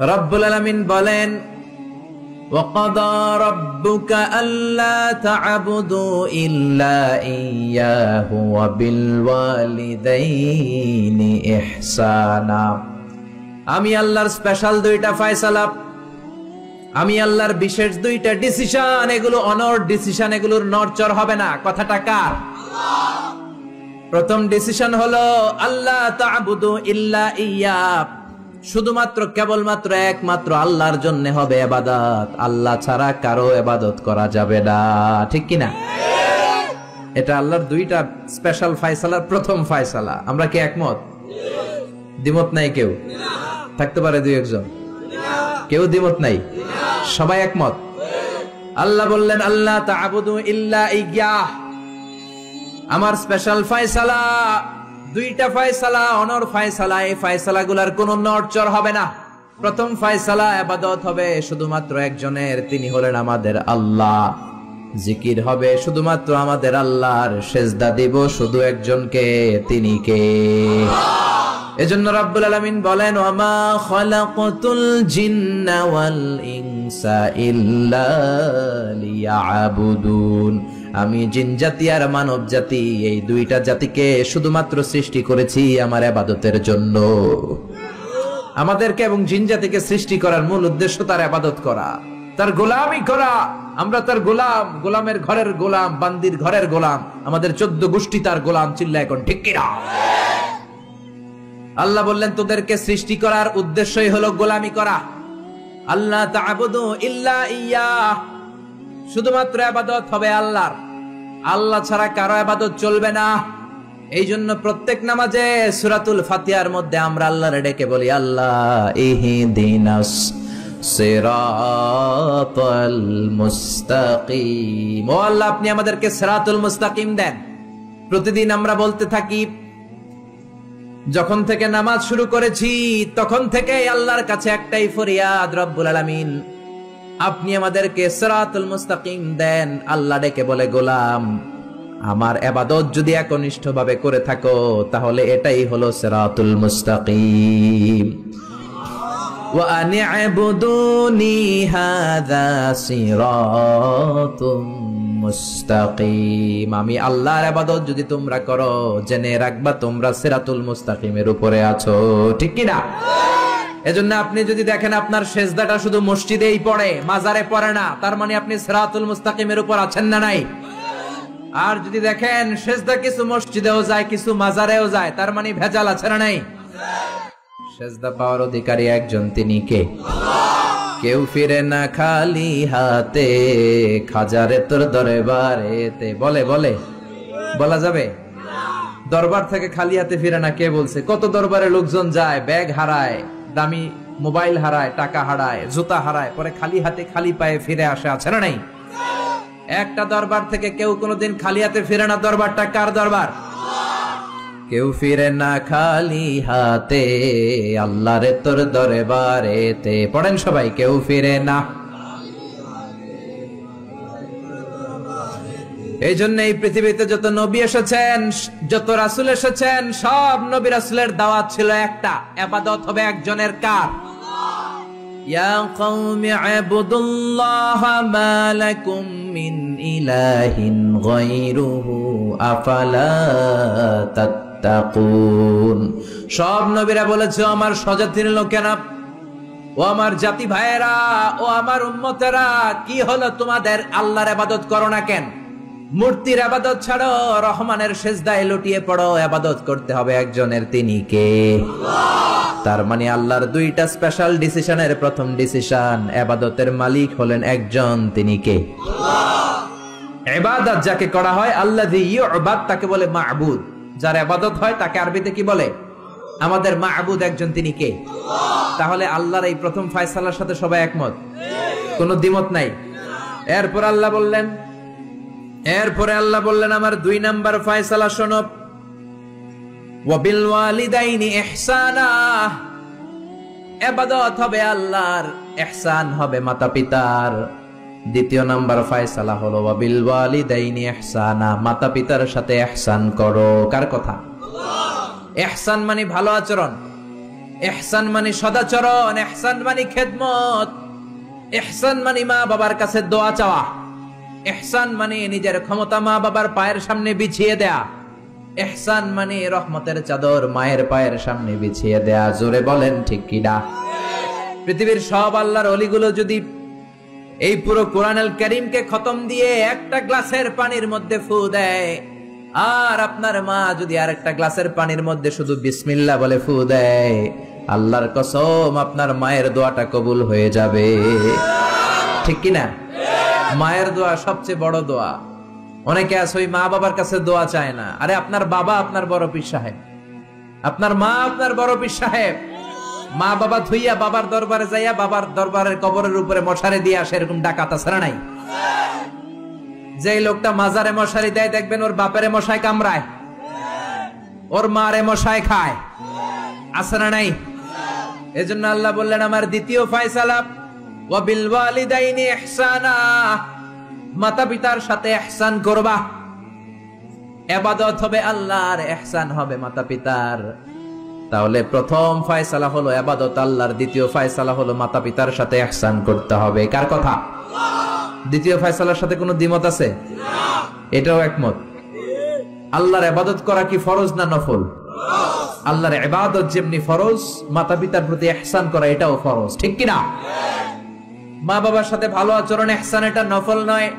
রব্বুল আলামিন বলেন, وَقَضَى رَبُّكَ أَلَّا تَعْبُدُوا إِلَّا إِيَّاهُ وَبِالْوَالِدَيْنِ إِحْسَانًا। আমি আল্লাহর স্পেশাল দুইটা ফয়সালা, আমি আল্লাহর বিশেষ দুইটা ডিসিশন, এগুলো অনর ডিসিশন, এগুলোর নড়চড় হবে না। কথাটা কার? প্রথম ডিসিশন হলো আল্লাহ তা'বুদু ইল্লা ইয়্যাহ, শুধুমাত্র কেবলমাত্র একমাত্র আল্লাহর জন্য হবে ইবাদত, আল্লাহ ছাড়া কারো ইবাদত করা যাবে না। ঠিক কি না? এটা আল্লাহর দুইটা স্পেশাল ফয়সালার প্রথম ফয়সালা। আমরা কি একমত? দ্বিমত নাই কেউ? থাকতে পারে দুই একজন, কেউ দ্বিমত নাই, সবাই একমত। আল্লাহ বললেন আল্লাহ তা'বুদু ইল্লা ইয়্যাহ, আমার স্পেশাল ফয়সালা, দুইটা ফয়সালা, অনর ফয়সালা, এই ফয়সালাগুলোর কোনো নড়চড় হবে না। প্রথম ফয়সালা, ইবাদত হবে শুধুমাত্র একজনের, তিনি হলেন আমাদের আল্লাহ। জিকির হবে শুধুমাত্র আমাদের আল্লাহর, সেজদা দিব শুধু একজনকে, তিনি কে? এজন্য রব্বুল আলামিন বলেন, ওয়ামা খালাকাতুল জিন্না ওয়াল ইনসা ইল্লা লিয়াবুদুন, আমি জিন জাতি আর মানব জাতি, এই দুইটা জাতিকে শুধুমাত্র সৃষ্টি করেছি আমার ইবাদতের জন্য। আমাদেরকে এবং জিন জাতিকে সৃষ্টি করার মূল উদ্দেশ্য তার ইবাদত করা, তার গোলামি করা। আমরা তার গোলাম, গোলামের ঘরের গোলাম, বান্দির ঘরের গোলাম, আমাদের 14 গোষ্ঠী তার গোলাম। চিল্লা এখন ঠিক কিনা? আল্লাহ বললেন তোদেরকে সৃষ্টি করার উদ্দেশ্যই হলো গোলামি করা। আল্লাহ তা'বুদু ইল্লা ইয়্যাহ, শুধুমাত্র ইবাদত হবে আল্লাহর, আল্লাহ ছাড়া কারো ইবাদত চলবে না। এই জন্য প্রত্যেক নামাজে সূরাতুল ফাতিহার মধ্যে আমরা আল্লাহরে ডেকে বলি, আল্লাহ ইহদিনাস সিরাতাল মুস্তাকিম, ও আল্লাহ আপনি আমাদেরকে সিরাতুল মুস্তাকিম দেন। প্রতিদিন আমরা বলতে থাকি, যখন থেকে নামাজ শুরু করেছি তখন থেকে আল্লাহর কাছে একটাই ফরিয়াদ, রব্বুল আলামিন আপনি আমাদেরকে সিরাতুল মুস্তাকিম দেন। আল্লাহ ডেকে বলে, গোলাম আমার ইবাদত যদি একনিষ্ঠভাবে করে থাকো তাহলে এটাই হলো সিরাতুল মুস্তাকিম। ওয়া আনি'বুদুনি হাযা সিরাতুম মুস্তাকিম, আমি আল্লাহর ইবাদত যদি তোমরা করো জেনে রাখবা তোমরা সিরাতুল মুস্তাকিমের উপরে আছো। ঠিক কি না? এজন্য আপনি যদি দেখেন আপনার সেজদাটা শুধু মসজিদেই পড়ে, মাজারে পড়ে না, তার মানে আপনি সিরাতুল মুস্তাকিমের উপর আছেন না নাই? আর যদি দেখেন সেজদা কিছু মসজিদেও যায় কিছু মাজারেও যায়, তার মানে ভেজাল আছে না নাই? সেজদা পাওয়ার অধিকারী একজন, তিনি কে? কেউ ফিরে না খালি হাতে, খাজারে তোর দরবারেতে। বলে বলে বলা যাবে? দরবার থেকে খালি হাতে ফিরে না কে বলছে? কত দরবারে লোকজন যায়, ব্যাগ হারায়, দামি মোবাইল হারায়, টাকা হারায়, জুতা হারায়, পরে খালি হাতে খালি পায়ে ফিরে আসে, আছে না নাই? একটা দরবার থেকে কেউ কোনোদিন খালি হাতে ফিরে না। দরবারটা কার দরবার? কেউ ফিরে না খালি হাতে, আল্লাহরে তোর দরবারেতে। পড়েন সবাই, কেউ ফিরে না। এই জন্য এই পৃথিবীতে যত নবী এসেছেন, যত রাসূল এসেছেন, সব নবী রাসূলের দাওয়াত ছিল একটা, ইবাদত হবে একজনের। কার? ইয়া কওমি ইবুদুল্লাহা মা লাকুম মিন ইলাহিন গায়রুহু আফালা তাত্তাকুন। সব নবীরা বলেছে, আমার স্বজাতির লোকেরা, ও আমার জাতি ভাইয়েরা, ও আমার উম্মতেরা, কি হলো তোমাদের? আল্লাহর ইবাদত করো না কেন? মূর্তির ইবাদত ছাড়ো, রহমানের সিজদায় লুটিয়ে পড়ো। ইবাদত করতে হবে একজনের, তিনি কে? তার মানে আল্লাহর দুইটা স্পেশাল ডিসিশনের প্রথম ডিসিশন, ইবাদতের মালিক হলেন একজন, তিনি কে? ইবাদত যাকে করা হয়, আল্লাযী ইউবাদ, তাকে বলে মা'বুদ। যার ইবাদত হয় তাকে আরবিতে কি বলে? আমাদের মা'বুদ একজন, তিনি কে? তাহলে আল্লাহর এই প্রথম ফয়সালার সাথে সবাই একমত, কোনো দ্বিমত নাই। এরপরে আল্লাহ বললেন আমার 2 নাম্বার ফয়সালা শোনো, ওয়াবিল ওয়ালিদাইনি ইহসানা, ইবাদত হবে আল্লাহর, ইহসান হবে মাতা পিতার। 2 নাম্বার ফয়সালা হলো ওয়াবিল ওয়ালিদাইনি ইহসানা, মাতা পিতার সাথে ইহসান করো। কার কথা? ইহসান মানে ভালো আচরণ। ইহসান মানে সদাচরণ, ইহসান মানে খেদমত, ইহসান মানে মা বাবার কাছে দোয়া চাওয়া, ইহসান মানে নিজের ক্ষমতা মা বাবার পায়ের সামনে বিছিয়ে দেয়া, ইহসান মানে রহমতের চাদর মায়ের পায়ের সামনে বিছিয়ে দেয়া। জোরে বলেন ঠিক কিনা? পৃথিবীর সব আল্লাহর ওলিগুলো যদি এই পুরো কোরআনুল কারীমকে খতম দিয়ে একটা গ্লাসের পানির মধ্যে ফু দেয়, আর আপনার মা যদি আরেকটা গ্লাসের পানির মধ্যে শুধু বিসমিল্লাহ বলে ফু দেয়, আল্লাহর কসম আপনার মায়ের দোয়াটা কবুল হয়ে যাবে। ঠিক কিনা? মায়ের দোয়া সবচেয়ে বড় দোয়া। অনেকে আছে ওই মা বাবার কাছে দোয়া চায় না। আরে আপনার বাবা আপনার বড় পীর সাহেব, আপনার মা আপনার বড় পীর সাহেব। মা বাবা ধুইয়া বাবার দরবারে যাইয়া বাবার দরবারের কবরের উপরে মশারি দিয়ে আসে, এরকম ডাকাত আছে না নাই? যে লোকটা মাজারে মশারি দেয় দেখবেন ওর বাপেরে মশায় কামড়ায়, ওর মারে মশায় খায়, আছে না নাই? এজন্য আল্লাহ বললেন আমার দ্বিতীয় ফয়সালা ওয়া বিল ওয়ালিদাইনি ইহসানা, মাতা পিতার সাথে ইহসান করবা। ইবাদত হবে আল্লাহর, ইহসান হবে মাতা পিতার। তাহলে প্রথম ফয়সালা হলো ইবাদত আল্লাহর, দ্বিতীয় ফয়সালা হলো মাতা পিতার সাথে ইহসান করতে হবে। কার কথা? দ্বিতীয় ফয়সালার সাথে কোনো দ্বিমত আছে? এটাও একমত। আল্লাহর ইবাদত করা কি ফরজ না নফল? আল্লাহর ইবাদত যেমনি ফরজ, মাতা পিতার প্রতি ইহসান করা এটাও ফরজ। ঠিক কি না? মা বাবার সাথে ভালো আচরণ ইহসান, এটা নফল নয়,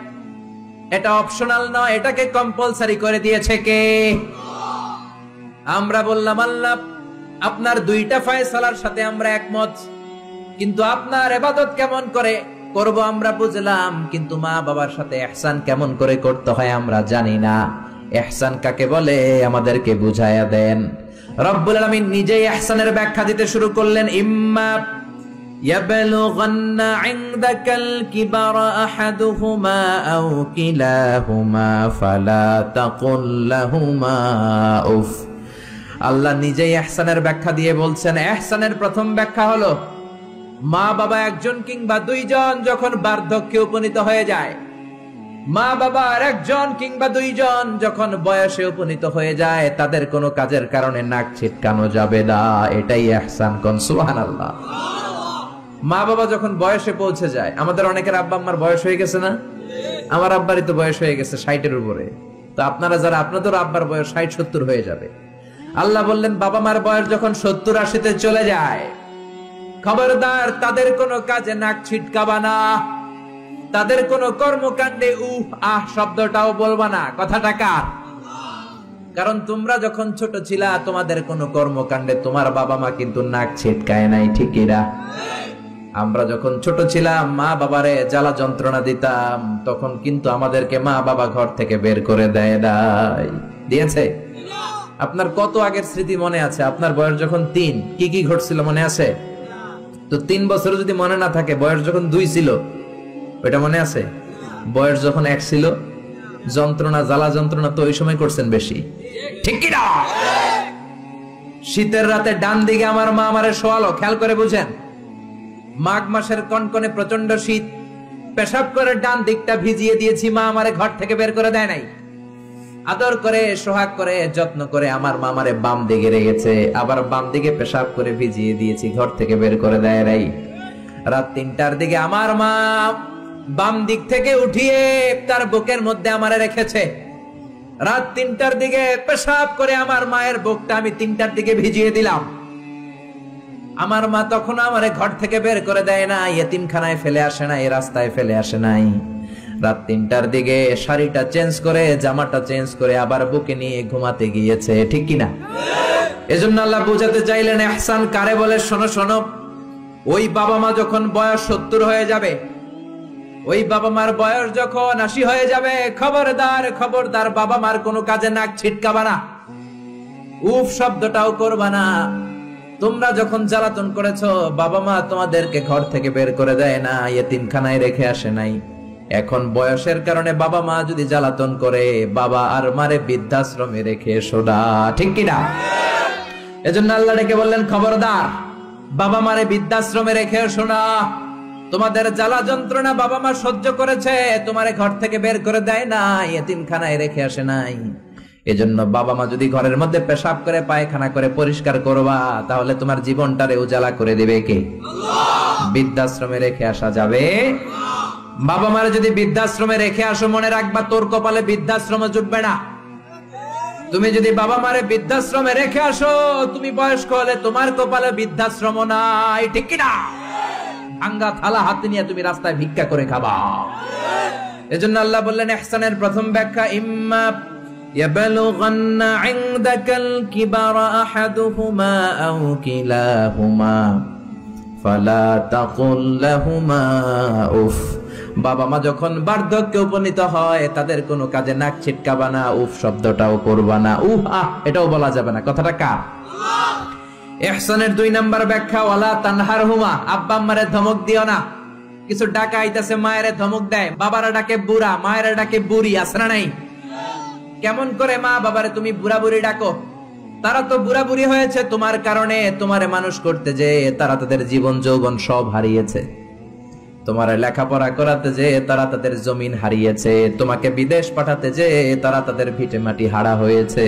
এটা অপশনাল নয়, এটাকে কম্পালসরি করে দিয়েছে কে? আমরা বললাম আল্লাহ আপনার দুইটা ফয়সালার সাথে আমরা একমত, কিন্তু আপনার ইবাদত কেমন করে করব আমরা বুঝলাম, কিন্তু মা বাবার সাথে ইহসান কেমন করে করতে হয় আমরা জানি না। ইহসান কাকে বলে আমাদেরকে বুঝায়া দেন। রব্বুল আলামিন নিজেই ইহসানের ব্যাখ্যা দিতে শুরু করলেন। ইম্মা ইয়াবলুগান্না ইনদাকাল কিবারা আহাদুহুমা আও কিলাহুমা ফালা তাকুল লাহুমা উফ। আল্লাহ নিজেই ইহসানের ব্যাখ্যা দিয়ে বলছেন, ইহসানের প্রথম ব্যাখ্যা হলো মা বাবা একজন কিংবা দুইজন যখন বার্ধক্যে উপনীত হয়ে যায়, মা বাবা আর একজন কিংবা দুইজন যখন বয়সে উপনীত হয়ে যায়, তাদের কোনো কাজের কারণে নাক ছিটকানো যাবে না। এটাই ইহসান। কোন সুবহানাল্লাহ। মা বাবা যখন বয়সে পৌঁছে যায়, আমাদের অনেকের আব্বা আম্মার বয়স হয়ে গেছে না? আমার আব্বারই তো বয়স হয়ে গেছে 60-এর উপরে। তো আপনারা যারা, আপনাদের আব্বার বয়স 60-70 হয়ে যাবে। আল্লাহ বললেন বাবা মার বয়স যখন 70-80-তে চলে যায়, খবরদার তাদের কোনো কাজে নাক ছিটকাবা না, তাদের কোনো কর্মকাণ্ডে উহ আহ শব্দটাও বলবা না। কথাটা কার? কারণ তোমরা যখন ছোট ছিলা তোমাদের কোনো কর্মকাণ্ডে তোমার বাবা মা কিন্তু নাক ছিটকায় নাই। ঠিকই না? আমরা যখন ছোট ছিলাম মা বাবারে জ্বালা যন্ত্রণা দিতাম, তখন কিন্তু আমাদেরকে মা বাবা ঘর থেকে বের করে দেয় নাই। দিয়েছে? আপনার কত আগের স্মৃতি মনে আছে? আপনার বয়স যখন 3 কি কি ঘটছিল মনে আছে? তো 3 বছর যদি মনে না থাকে, বয়স যখন 2 ছিল ওইটা মনে আছে? বয়স যখন 1 ছিল, যন্ত্রণা জ্বালা যন্ত্রণা তো ওই সময় করছেন বেশি। ঠিক কি না? শীতের রাতে ডান দিকে আমার মা আমারে শোয়ালো, খেয়াল করে বুঝেন। মাঘ মাসের কনকনে প্রচন্ড শীত, পেশাব করে ডান দিকটা ভিজিয়ে দিয়েছি, মা আমারে ঘর থেকে বের করে দেয় নাই। আদর করে সোহাগ করে যত্ন করে আমার মা আমারে বাম দিকে রেখেছে, আবার বাম দিকে পেশাব করে ভিজিয়ে দিয়েছি, ঘর থেকে বের করে দেয় নাই। রাত 3টার দিকে আমার মা বাম দিক থেকে উঠিয়ে তার বুকের মধ্যে আমারে রেখেছে। রাত 3টার দিকে পেশাব করে আমার মায়ের বুকটা আমি 3টার দিকে ভিজিয়ে দিলাম। আমার মা তখন আমারে ঘর থেকে বের করে দেয় না, ইয়েতিমখানায় ফেলে আসে নাই, রাস্তায় ফেলে আসে নাই। রাত 3টার দিকে শাড়িটা চেঞ্জ করে, জামাটা চেঞ্জ করে আবার বুকে নিয়ে ঘুমাতে গিয়েছে। ঠিক কিনা? এজন্য আল্লাহ বুঝাতে চাইলেন ইহসান কারে বলে। শোনো শোনো, ওই বাবা মা যখন বয়স 70 হয়ে যাবে, ওই বাবা মার বয়স যখন 80 হয়ে যাবে, খবরদার খবরদার বাবা মার কোনো কাজে নাক ছিটকাবা না, উফ শব্দটাও করবা না। তোমরা যখন জ্বালাতন করেছো, বাবা মা তোমাদেরকে ঘর থেকে বের করে দেয় না, ইয়েতিমখানায় রেখে আসে নাই। এখন বয়সের কারণে বাবা মা যদি জ্বালাতন করে, বাবা আর মারে বৃদ্ধাশ্রমে রেখে এসো না। ঠিক কিনা? এজন্য আল্লাহ ডেকে বললেন খবরদার বাবা মারে বৃদ্ধাশ্রমে রেখে এসো না। তোমাদের জ্বালা যন্ত্রণা বাবা মা সহ্য করেছে, তোমারে ঘর থেকে বের করে দেয় না, ইয়েতিমখানায় রেখে আসে নাই। এজন্য বাবা মা যদি ঘরের মধ্যে পেশাব করে পায়খানা করে পরিষ্কার করবা, তাহলে তোমার জীবনটারে উজালা করে দিবে কে? আল্লাহ। বৃদ্ধাশ্রমে রেখে আসা যাবে? বাবা মারে যদি বৃদ্ধাশ্রমে রেখে আসো, মনে রাখবা তোর কপালে বৃদ্ধাশ্রমে জুটবে না। তুমি যদি বাবা মারে বৃদ্ধাশ্রমে রেখে আসো, তুমি বয়স্ক হলে তোমার কপালে বৃদ্ধাশ্রম নাই, ঠিক কিনা? ভাঙ্গা থালা হাতে নিয়ে তুমি রাস্তায় ভিক্ষা করে খাবা। এজন্য আল্লাহ বললেন ইহসানের প্রথম ব্যাখ্যা, ইম্মা ইয়াবলুগান্না ইনদাকাল কিবারা আহাদুহুমা আও কিলাহুমা ফালা তাকুল লাহুমা উফ। বাবা মা যখন বার্ধক্যে উপনীত হয়, তাদের কোনো কাজে নাক ছিটকাবা না, উফ শব্দটাও করবা না, উহ আহ এটাও বলা যাবে না। কথাটা কার? ইহসানের 2 নাম্বার ব্যাখ্যা, ওয়ালা তানহারহুমা, আব্বা আম্মারে ধমক দিও না। কিছু ডাকা আইতাছে, মায়েরে ধমক দেয়, বাবারা ডাকে বুড়া, মায়েরা ডাকে বুড়ি, আছে না নাই? কেমন করে মা বাবারে তুমি বুড়া বুড়ি ডাকো? তারা তো বুড়া বুড়ি হয়েছে তোমার কারণে। তোমারে মানুষ করতে যে তারা তাদের জীবন যৌবন সব হারিয়েছে। তোমারে লেখাপড়া করাতে যে তারা তাদের জমিন হারিয়েছে। তোমাকে বিদেশ পাঠাতে যে তারা তাদের ভিটে মাটি হারা হয়েছে।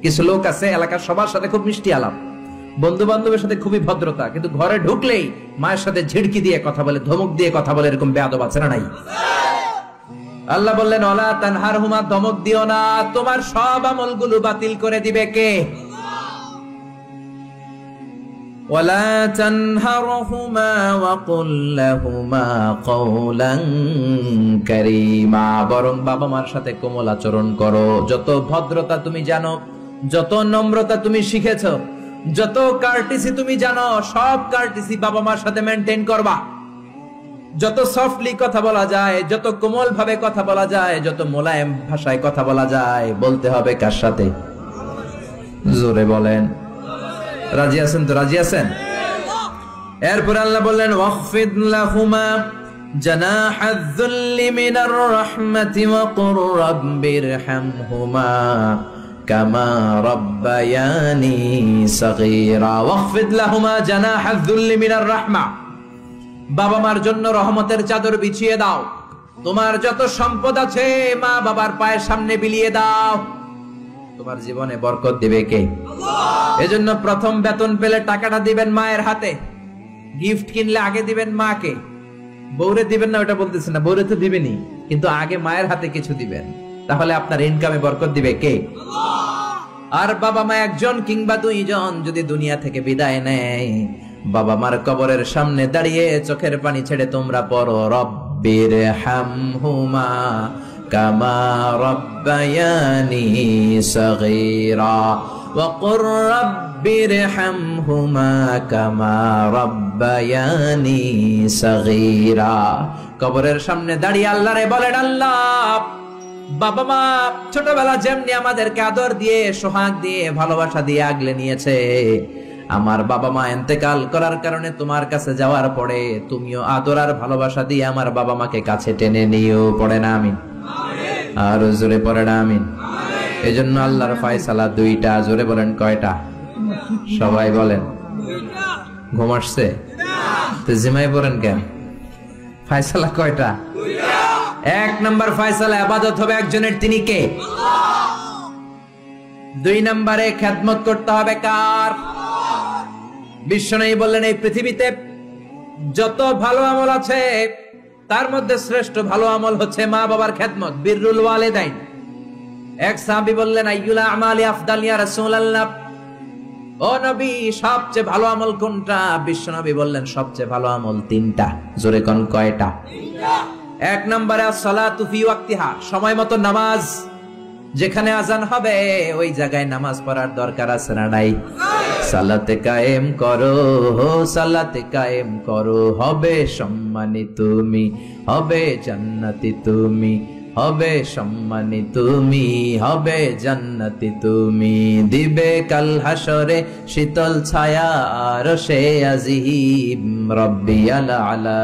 কিছু লোক আছে এলাকার সবার সাথে খুব মিষ্টি আলাপ, বন্ধু বান্ধবের সাথে খুবই ভদ্রতা, কিন্তু ঘরে ঢুকলেই মায়ের সাথে ঝিড়কি দিয়ে কথা বলে, ধমক দিয়ে কথা বলে, এরকম বেয়াদব আছে না নাই? আল্লাহ বললেন ওয়ালা তানহারহুমা, ধমক দিও না, তোমার সব আমলগুলো বাতিল করে দিবে কে? ওয়ালা তানহারহুমা ওয়া কুল লাহুমা কওলান কারীমা, বরং বাবা মার সাথে কোমল আচরণ করো। যত ভদ্রতা তুমি জানো, যত নম্রতা তুমি শিখেছো, যত কার্টিসি তুমি জানো, সব কার্টিসি বাবা মার সাথে মেইনটেইন করবা। যত সফটলি কথা বলা যায়, যত কোমল ভাবে কথা বলা যায়, যত মোলায়েম ভাষায় কথা বলা যায়, বলতে হবে কার সাথে? জোরে বলেন, রাজি আছেন তো? রাজি আছেন? এরপর আল্লাহ বললেন ওয়াখফিদ লাহুমা জানাহায যুল্লি মিনার রাহমাতি ওয়া কুর রাব্বিরহামহুমা কামা রাব্বায়ানি সাগীরা। ওয়াখফিদ লাহুমা জানাহায যুল্লি মিনার রাহমা, বাবা মার জন্য রহমতের চাদর বিছিয়ে দাও। তোমার যত সম্পদ আছে মা বাবার পায়ের সামনে বিলিয়ে দাও। তোমার জীবনে বরকত দিবে কে? আল্লাহ। এজন্য প্রথম বেতন পেলে টাকাটা দিবেন মায়ের হাতে। গিফট কিনলে আগে দিবেন মাকে, বউরে দিবেন না ওটা বলতেছেন না, বউরে তো দিবেনই, কিন্তু আগে মায়ের হাতে কিছু দিবেন, তাহলে আপনার ইনকামে বরকত দিবে কে? আল্লাহ। আর বাবা মা একজন কিংবা 2 জন যদি দুনিয়া থেকে বিদায় নেয়, বাবা মার কবরের সামনে দাঁড়িয়ে চোখের পানি ছেড়ে তোমরা পড়ো রব্বিরহামহুমা কামা রাব্বায়ানি সাগীরা ওয়া কুর রাব্বিরহামহুমা কামা রাব্বায়ানি সাগীরা। কবরের সামনে দাঁড়িয়ে আল্লাহরে বলেন, আল্লাহ বাবা মা ছোটবেলা যেমনি আমাদেরকে আদর দিয়ে, সোহাগ দিয়ে, ভালোবাসা দিয়ে আগলে নিয়েছে, আমার বাবা মা ইন্তেকাল করার কারণে তোমার কাছে যাওয়ার পরে তুমিও আদর আর ভালোবাসা দিয়ে আমার বাবা মাকে কাছে টেনে নিও। পড়ে না আমিন? আর জোরে পড়ে না আমিন? এজন্য আল্লাহর ফয়সালা 2টা। জোরে বলেন কয়টা? সবাই বলেন। ঘুম আসছে তো জিমাই পড়েন কেন? ফয়সালা কয়টা? 1 নাম্বার ফয়সালা ইবাদত হবে একজনের, তিনি কে? আল্লাহ। 2 নম্বরে খেদমত করতে হবে কার? বিশ্বনবী বললেন এই পৃথিবীতে যত ভালো আমল আছে তার মধ্যে শ্রেষ্ঠ ভালো আমল হচ্ছে মা বাবার খেদমত, বিররুল ওয়ালিদাইন। এক সাহাবী বললেন আইয়ুল আমালি আফদাল ইয়া রাসূলুল্লাহ, ও নবী সবচেয়ে ভালো আমল কোনটা? বিশ্বনবী বললেন সবচেয়ে ভালো আমল 3টা। জোরে কোন কয়টা? 3টা। 1 নম্বরে as-সালাতু ফি ওয়াক্তিহা, সময় মতো নামাজ। যেখানে আজান হবে ওই জায়গায় নামাজ পড়ার দরকার আছে না নাই? সালাতে কায়েম করো, সালাতে কায়েম করো, হবে সম্মানী তুমি, হবে জান্নাতি তুমি, হবে সম্মানী তুমি, হবে জান্নাতি তুমি, দিবে কাল হাসরে শীতল ছায়া আরশে আজিম, রব্বিয়াল আলা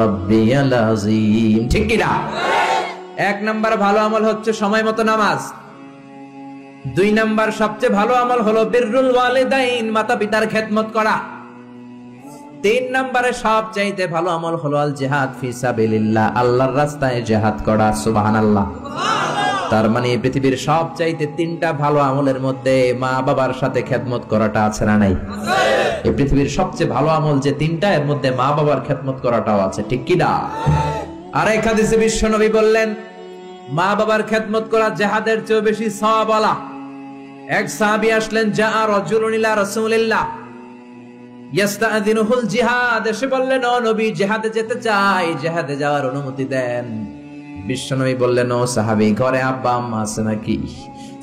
রব্বিয়াল আযীম। ঠিক কি না? 1 নাম্বার ভালো আমল হচ্ছে সময় মতো নামাজ। 2 নাম্বার সবচেয়ে ভালো আমল হলো বিররুল ওয়ালিদাইন, মাতা পিতার খেদমত করা। 3 নম্বরে সবচাইতে ভালো আমল হলো আল জিহাদ ফি সাবিলিল্লাহ, আল্লাহর রাস্তায় জিহাদ করা। সুবহানাল্লাহ। তার মানে এই পৃথিবীর সবচাইতে তিনটা ভালো আমলের মধ্যে মা বাবার সাথে খেদমত করাটা আছে না নাই? এই পৃথিবীর সবচেয়ে ভালো আমল যে তিনটা, এর মধ্যে মা বাবার খেদমত করাটাও আছে, ঠিক কি না? আর এক হাদিসে বিশ্ব নবী বললেন, মা বাবার খেদমত করা জিহাদের চেয়ে বেশি সওয়াবওয়ালা। এক সাহাবী আসলেন, যা রাজুলুন ইলা রাসূলিল্লাহ ইস্তাযিনুহুল জিহাদ, এসে বললেন, ও নবী, জিহাদে যেতে চাই, জিহাদে যাওয়ার অনুমতি দেন। বিশ্বনবী বললেন, ও সাহাবী, ঘরে আব্বা আম্মা আছে নাকি?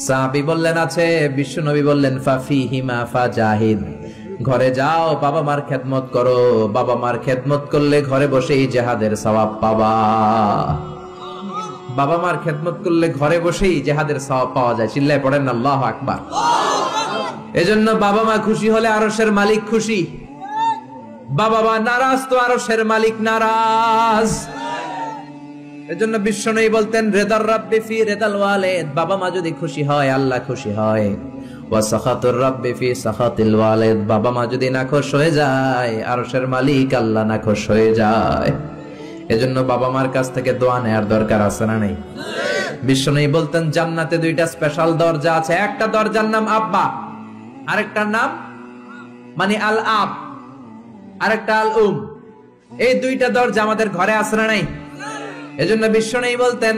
সাহাবী বললেন, আছে। বিশ্বনবী বললেন, ফাফিহিমা ফাজাহিদ, ঘরে যাও, বাবা মার খেদমত করো। বাবা মার খেদমত করলে ঘরে বসেই জিহাদের সওয়াব পাবা। বাবা মার খেদমত করলে ঘরে বসেই জিহাদের সওয়াব পাওয়া যায়। চিল্লায় পড়েন আল্লাহু আকবার। এজন্য বাবা মা খুশি হলে আরশের মালিক খুশি, বাবা মা নারাজ তো আরশের মালিক নারাজ। এজন্য বিশ্বনবী বলতেন, রিদার রাব্বি ফি রিদাল ওয়ালিদ, বাবা মা যদি খুশি হয় আল্লাহ খুশি হয়। ওয়া সাখাতুর রাব্বি ফি সাখাতিল ওয়ালিদ, বাবা মা যদি নাখোশ হয়ে যায় আরশের মালিক আল্লাহ নাখোশ হয়ে যায়। এজন্য বাবা মার কাছ থেকে দোয়া নেওয়ার দরকার আছে না নাই? বিশ্বনবী বলতেন, জান্নাতে দুইটা স্পেশাল দরজা আছে, একটা দরজার নাম আব্বা, আরেকটার নাম মানে আল আব, আরেকটা আল উম। এই দুইটা দরজা আমাদের ঘরে আছে না নাই? এজন্য বিশ্বনবী বলতেন,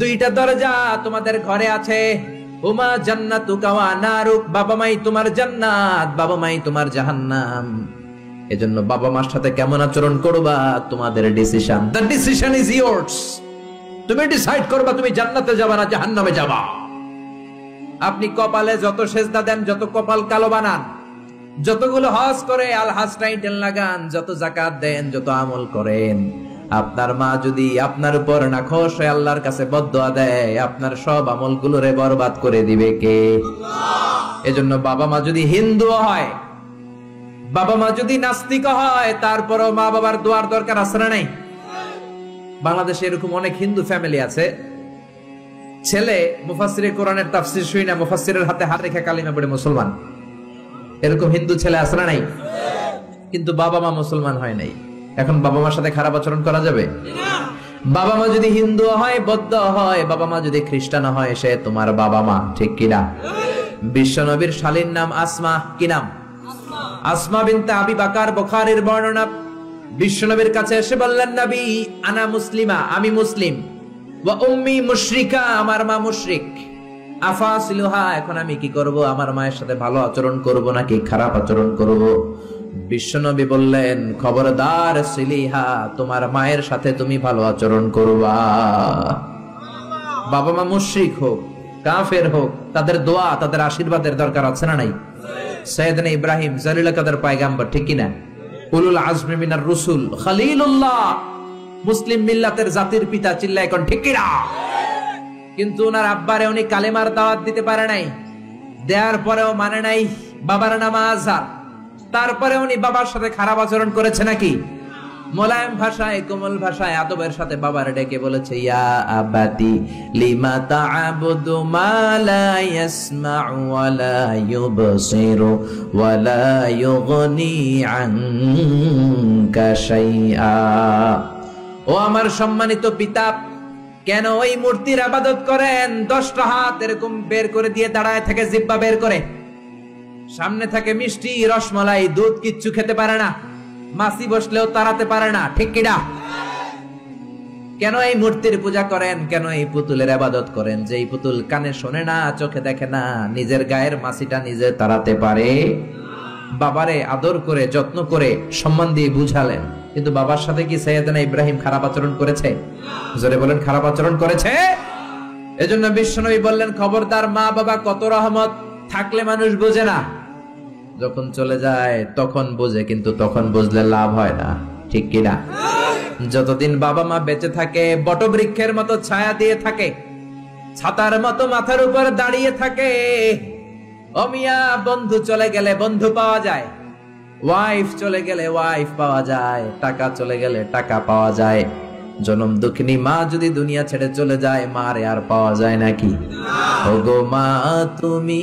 দুইটা দরজা তোমাদের ঘরে আছে, হুমা জান্নাতুকা ওয়া নারুক, বাবা মাই তোমার জান্নাত, বাবা মাই তোমার জাহান্নাম। এজন্য বাবা মার সাথে কেমন আচরণ করবা তোমাদের decision, the decision is years. তুমি ডিসাইড করবা তুমি জান্নাতে যাবা না জাহান্নামে যাবা। আপনি কপালে যত সেজদা দেন, যত কপাল কালো বানান, যতগুলো হজ করে আল হাজ টাইটেল লাগান, যত যাকাত দেন, যত আমল করেন, আপনার মা যদি আপনার উপর নাখোশ হয়ে আল্লাহর কাছে বদদুয়া দেয়, আপনার সব আমলগুলোরে বরবাদ করে দিবে কে? এজন্য বাবা মা যদি হিন্দু হয়, বাবা মা যদি নাস্তিক হয়, তারপরও মা বাবার দোয়ার দরকার আছে না নাই? বাংলাদেশে এরকম অনেক হিন্দু ফ্যামিলি আছে, ছেলে মুফাসসিরে কোরআনের তাফসীর শুই না, মুফাসসিরের হাতে হাত রেখে কালিমা পড়ে মুসলমান। এরকম হিন্দু ছেলে আছে না নাই? কিন্তু বাবা মা মুসলমান হয় নাই। এখন বাবা মার সাথে খারাপ আচরণ করা যাবে? বাবা মা যদি হিন্দু হয়, বৌদ্ধ হয়, বাবা মা যদি খ্রিস্টান হয়, সে তোমার বাবা মা, ঠিক কিনা? বিশ্বনবীর শালীর নাম আসমা। কি নাম? আসমা বিনতে আবি বকর, বুখারীর বর্ণনা। বিশ্বনবীর কাছে এসে বললেন, নবী, আনা মুসলিমা, আমি মুসলিম, ওয়া উম্মি মুশরিকা, আমার মা মুশরিক, আফাসিলুহা, এখন আমি কি করব? আমার মায়ের সাথে ভালো আচরণ করব নাকি খারাপ আচরণ করব? বিশ্বনবী বললেন, খবরদার সিলিহা, তোমার মায়ের সাথে তুমি ভালো আচরণ করবা। বাবা মা মুশরিক হোক, কাফের হোক, তাদের দোয়া, তাদের আশীর্বাদের দরকার আছে না নাই? সাইয়েদনা ইব্রাহিম জালিল কাদের পয়গাম্বর, ঠিক কি না? উলুল আজমি মিনার রুসুল, খলিলুল্লাহ, মুসলিম মিল্লাতের জাতির পিতা, চিল্লায় এখন ঠিক কি না? কিন্তু ওনার আব্বারে উনি কালেমার দাওয়াত দিতে পারে নাই, দেওয়ার পরেও মানে নাই বাবার নাম আজহার। তারপরে উনি বাবার সাথে খারাপ আচরণ করেছে নাকি? মোলায়েম ভাষায়, কোমল ভাষায়, আদবের সাথে বাবার ডেকে বলেছে, ইয়া আবাতি লিমা তা'বুদু মা লা ইয়াসমা'ু ওয়া লা ইউবসিরু ওয়া লা ইউগনি আনকা শাইআ। ও আমার সম্মানিত পিতা, কেন ওই মূর্তির ইবাদত করেন? 10টা হাত এরকম বের করে দিয়ে দাঁড়ায় থাকে, জিহ্বা বের করে, সামনে থাকে মিষ্টি, রসমালাই, দুধ, কিচ্ছু খেতে পারে না, মাছি বসলেও তাড়াতে পারে না, ঠিক কিনা? কেন এই মূর্তির পূজা করেন? কেন এই পুতুলের ইবাদত করেন? যে এই পুতুল কানে শোনে না, চোখে দেখে না, নিজের গায়ের মাছিটা নিজে তাড়াতে পারে? বাবারে আদর করে, যত্ন করে, সম্মান দিয়ে বুঝালেন, কিন্তু বাবার সাথে কি সাইয়েদনা ইব্রাহিম খারাপ আচরণ করেছে? জোরে বলেন, খারাপ আচরণ করেছে? এজন্য বিশ্বনবী বললেন, খবরদার, মা বাবা কত রহমত, থাকলে মানুষ বোঝে না, যখন চলে যায় তখন বোঝে, কিন্তু তখন বুঝলে লাভ হয় না, ঠিক কিনা? যতদিন বাবা মা বেঁচে থাকে, বটবৃক্ষের মতো ছায়া দিয়ে থাকে, ছাতার মতো মাথার উপর দাঁড়িয়ে থাকে। ও মিয়া, বন্ধু চলে গেলে বন্ধু পাওয়া যায়, ওয়াইফ চলে গেলে ওয়াইফ পাওয়া যায়, টাকা চলে গেলে টাকা পাওয়া যায়। জনম দুঃখিনী মা যদি দুনিয়া ছেড়ে চলে যায়, মারে আর পাওয়া যায় নাকি? ওগো মা, তুমি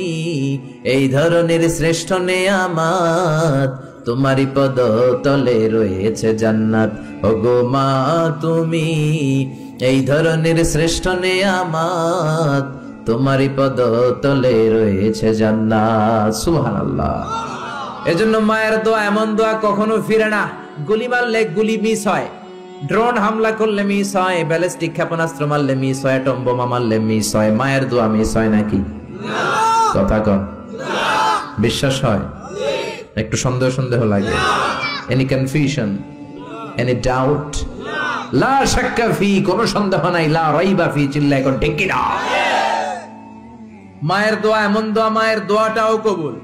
এই ধরনের শ্রেষ্ঠ নেয়ামত, তোমারই পদ তলে রয়েছে জান্নাত। ওগো মা, তুমি এই ধরনের শ্রেষ্ঠ নেয়ামত তোমারই পদ তলে রয়েছে জান্নাত। সুবহানাল্লাহ। এজন্য মায়ের দোয়া এমন দোয়া কখনো ফিরে না। গুলি মারলে গুলি মিস হয়, ড্রোন হামলা করলে মিস হয়, ব্যালিস্টিক ক্ষেপণাস্ত্র মারলে মিস হয়, অ্যাটম বোমা মারলে মিস হয়, মায়ের দোয়া মিস হয় নাকি? কথা কন, বিশ্বাস হয়? একটু সন্দেহ সন্দেহ লাগে? Any confusion, any doubt? লা শাক্কা ফি, কোনো সন্দেহ নাই, লা রাইবা ফি, চিল্লা এখন ঠিক কি না? মায়ের দোয়া এমন দোয়া, মায়ের দোয়াটাও কবুল,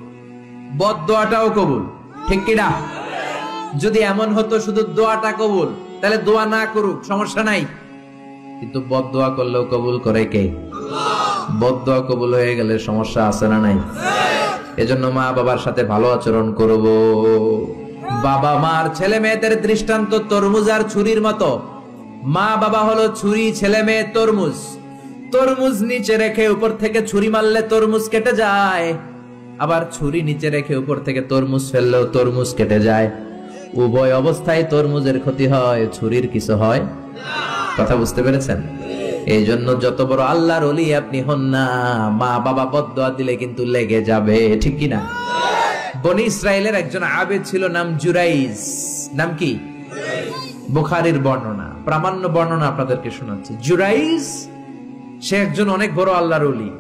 বদ দোয়াটাও কবুল, ঠিক কি না? যদি এমন হতো শুধু দোয়াটা কবুল, তাহলে দোয়া না করুক সমস্যা নাই, কিন্তু বদ দোয়া করলেও কবুল করে কে? বদ দোয়া কবুল হয়ে গেলে সমস্যা আছে না নাই? এজন্য মা বাবার সাথে ভালো আচরণ করব। বাবা মার ছেলে মেয়েদের দৃষ্টান্ত তরমুজ আর ছুরির মতো। মা বাবা হলো ছুরি, ছেলে মেয়ে তরমুজ। তরমুজ নিচে রেখে উপর থেকে ছুরি মারলে তরমুজ কেটে যায়, আবার ছুরি নিচে রেখে উপর থেকে তরমুজ ফেললেও তরমুজ কেটে যায়। উভয় অবস্থায় তরমুজের ক্ষতি হয়, ছুরির কিছু হয়। কথা বুঝতে পেরেছেন? এই জন্য যত বড় আল্লাহর ওলি আপনি হন না, মা বাবা বদদোয়া দিলে কিন্তু লেগে যাবে, ঠিক কি না? বনি ইসরায়েলের একজন আবেদ ছিল, নাম জুরাইজ। নাম কি? বুখারীর বর্ণনা, প্রামাণ্য বর্ণনা আপনাদেরকে শোনাচ্ছি। জুরাইজ সে একজন অনেক বড় আল্লাহর ওলি।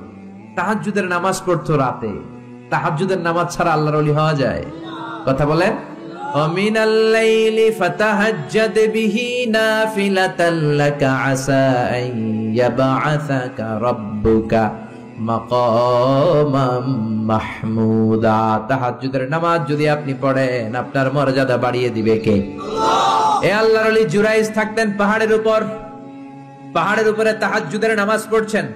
তাহাজ্জুদের নামাজ পড়তো রাতে। তাহাজ্জুদের নামাজ ছাড়া আল্লাহর ওলি হওয়া যায়? কথা বলেন। ومن الليل فتهجد به نافلة لك عسى أن يبعثك ربك مقاما محمودا। তাহাজ্জুদের নামাজ যদি আপনি পড়েন, আপনার মর্যাদা বাড়িয়ে দিবে কে? আল্লাহ। এ আল্লাহর ওলি জুরাইজ থাকতেন পাহাড়ের উপর। পাহাড়ের উপরে তাহাজ্জুদের নামাজ পড়ছেন।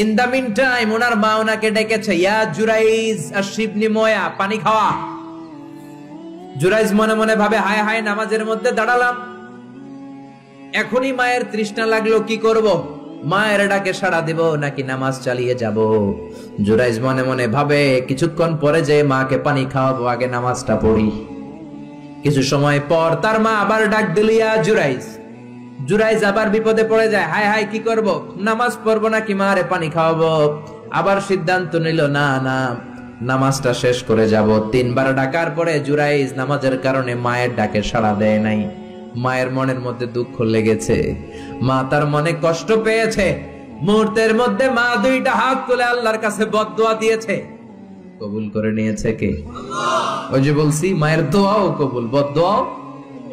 ইন দা মিন টাইম ওনার মা ওনাকে ডেকেছে, ইয়া জুরাইজ আশরিবনি ময়া, পানি খাওয়া। জুরাইজ মনে মনে ভাবে, হায় হায়, নামাজের মধ্যে দাঁড়ালাম, এখনই মায়ের তৃষ্ণা লাগলো, কি করব? মায়ের ডাকে সাড়া দেব নাকি নামাজ চালিয়ে যাব? জুরাইজ মনে মনে ভাবে, কিছুক্ষণ পরে যে মাকে পানি খাওয়াবো, আগে নামাজটা পড়ি। কিছু সময় পর তার মা আবার ডাক দিল, ইয়া জুরাইজ। জুরাইজ আবার বিপদে পড়ে যায়, হায় হায়, কি করব? নামাজ পড়বো নাকি মারে পানি খাওয়াবো? আবার সিদ্ধান্ত নিল, না না, নামাজটা শেষ করে যাব। 3 বার ডাকার পরে জুরাইজ নামাজের কারণে মায়ের ডাকে সাড়া দেয় নাই। মায়ের মনের মধ্যে দুঃখ লেগেছে, মা তার মনে কষ্ট পেয়েছে। মুহূর্তের মধ্যে মা 2টা হাত তুলে আল্লাহর কাছে বদদোয়া দিয়েছে। কবুল করে নিয়েছে কে? আল্লাহ। ওই যে বলছি, মায়ের দোয়াও কবুল, বদদোয়াও।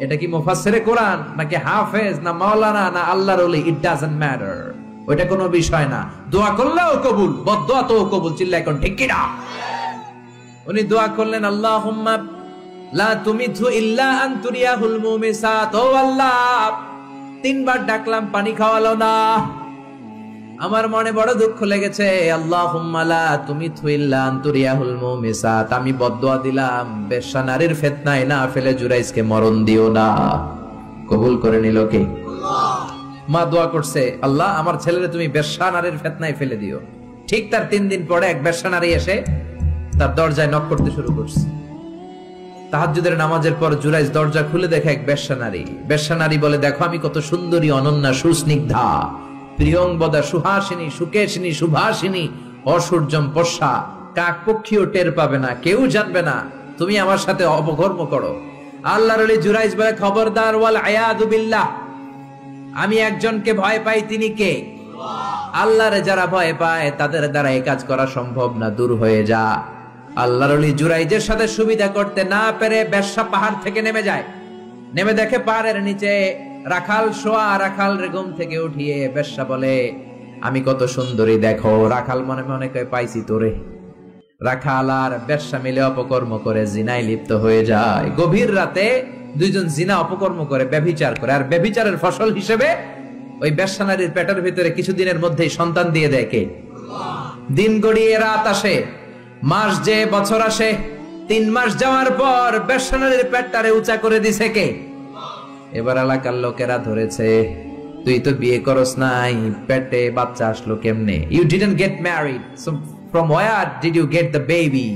এটা কি মুফাসসিরে কোরআন নাকি হাফেজ না মাওলানা না আল্লাহর ওলি, ইট ডাজন্ট ম্যাটার, ওইটা কোনো বিষয় না। দোয়া করলেও কবুল, বদদোয়া তো কবুল, চিল্লা এখন ঠিক কি না? উনি দোয়া করলেন, আল্লাহুম্মা লা তুমিথু ইল্লা আন তুরিয়াহুল মুমিসাত। ও আল্লাহ, 3 বার ডাকলাম, পানি খাওয়ালো না, আমার মনে বড় দুঃখ লেগেছে। আল্লাহুম্মা লা তুমিথু ইল্লা আন তুরিয়াহুল মুমিসাত, আমি বদদোয়া দিলাম, বেশ্যা নারীর ফিতনায় না ফেলে জুরাইজকে মরণ দিও না। কবুল করে নিল কে? আল্লাহ। মা দোয়া করছে, আল্লাহ, আমার ছেলেরে তুমি বেশ্যা নারীর ফিতনায় ফেলে দিও। ঠিক তার 3 দিন পরে এক বেশ্যা নারী এসে তার দরজায় নক করতে শুরু করছে। তাহাজ্জুদের নামাজের পর জুরাইজ দরজা খুলে দেখে এক বেশ্যা নারী। বেশ্যা নারী বলে, দেখো আমি কত সুন্দরী, অনন্যা, সুস্নিগ্ধা, প্রিয়ংবদা, সুহাসিনী, সুকেশিনী, সুভাসিনী, অসূর্যম পশা, কাক পক্ষীও টের পাবে না, কেউ জানবে না তুমি আমার সাথে অপকর্ম করো। আল্লাহর ওলি জুরাইজ বলে, খবরদার, ওয়াল আয়াদু বিল্লাহ, আমি একজনকে ভয় পাই, তিনি কে? আল্লাহরে যারা ভয় পায় তাদের দ্বারা এই কাজ করা সম্ভব না, দূর হয়ে যা। আল্লাহর ওলি জুরাইজের সাথে সুবিধা করতে না পেরে বেশ্যা পাহাড় থেকে নেমে যায়। নেমে দেখে পাহাড়ের নিচে রাখাল শোয়া। রাখাল ঘুম থেকে উঠিয়ে বেশ্যা বলে, আমি কত সুন্দরী দেখো। রাখাল মনে মনে কয়, পাইছি তোরে। রাখাল আর বেশ্যা মিলে অপকর্ম করে জিনায় লিপ্ত হয়ে যায়। গভীর রাতে 2 জন জিনা অপকর্ম করে, ব্যভিচার করে। আর ব্যভিচারের ফসল হিসেবে ওই বেশ্যা নারীর পেটের ভিতরে কিছুদিনের মধ্যেই সন্তান দিয়ে দেয় কে? দিন গড়িয়ে রাত আসে, মাস যে বছর আসে, 3 মাস যাওয়ার পর বেশ্যা নারীর পেটটারে উঁচা করে দিছে কে? এবার এলাকার লোকেরা ধরেছে, তুই তো বিয়ে করস নাই, পেটে বাচ্চা আসলো কেমনে? You didn't get married, so from where did you get the baby?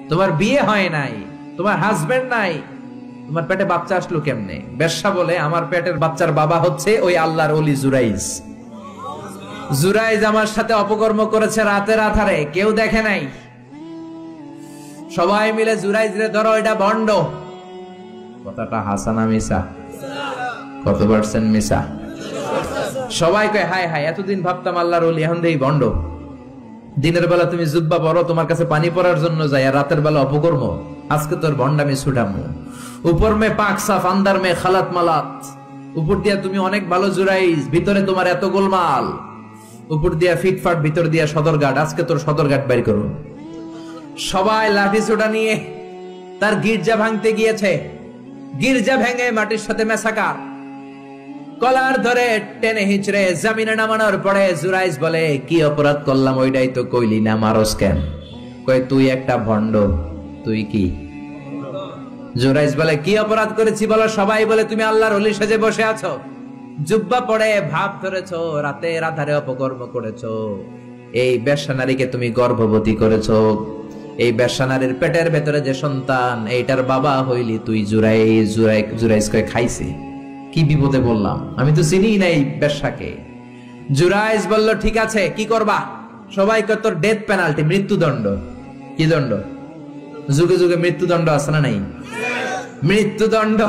তোমার বিয়ে হয় নাই, তোমার হাজবেন্ড নাই, তোমার পেটে বাচ্চা আসলো কেমনে? বেশ্যা বলে আমার পেটের বাচ্চার বাবা হচ্ছে ওই আল্লাহর ওলি জুরাইজ। জুরাইজ আমার সাথে অপকর্ম করেছে রাতের আধারে, কেউ দেখে নাই। সবাই মিলে জুরাইজ রে ধরো, এটা ভণ্ড। কথাটা হাসানা মিসা? কত পার্সেন্ট মিসা? সবাই কয় হায় হায়, এতদিন ভাবতাম আল্লাহর ওলি, এখন দেই ভণ্ড। দিনের বেলা তুমি জুব্বা পরো, তোমার কাছে পানি পড়ার জন্য যাই, আর রাতের বেলা অপকর্ম। আজকে তোর ভণ্ডামি ছুটামু। উপর মে পাক সাফ, আন্দার মে খালাত মালাত। উপর দিয়া তুমি অনেক ভালো জুরাইজ, ভিতরে তোমার এত গোলমাল। উপর দিয়া ফিটফাট, ভিতর দিয়া সদরঘাট। আজকে তোর সদরঘাট বাইর করো। সবাই লাঠি ছোটা নিয়ে তার গির্জা ভাঙতে গিয়েছে। গির্জা ভেঙে মাটির সাথে মেসাকার। কলার ধরে টেনে হিচড়ে জমিনে নামানোর পরে জুরাইজ বলে, কি অপরাধ করলাম? ওইটাই তো কইলি না, মারস কেন? কয় তুই একটা ভণ্ড। তুই কি? জুরাইজ বলে, কি অপরাধ করেছি বলো? সবাই বলে, তুমি আল্লাহর ওলি সেজে বসে আছো, জুব্বা পড়ে ভাব ধরেছো, রাতের আধারে অপকর্ম করেছো। এই বেশ্যা নারীকে তুমি গর্ভবতী করেছো। এই বেশ্যা নারীর পেটের ভেতরে যে সন্তান, এইটার বাবা হইলি তুই জুরাইজ। জুরাইজ কয়, খাইছি? কি বিপদে বললাম, আমি তো চিনি না এই বেশ্যাকে। জুরাইজ বলল, ঠিক আছে, কি করবা? সবাই কয়, তোর ডেথ পেনাল্টি, মৃত্যুদণ্ড। কি দণ্ড? যুগে যুগে মৃত্যুদণ্ড আছে না নাই? মৃত্যুদণ্ড।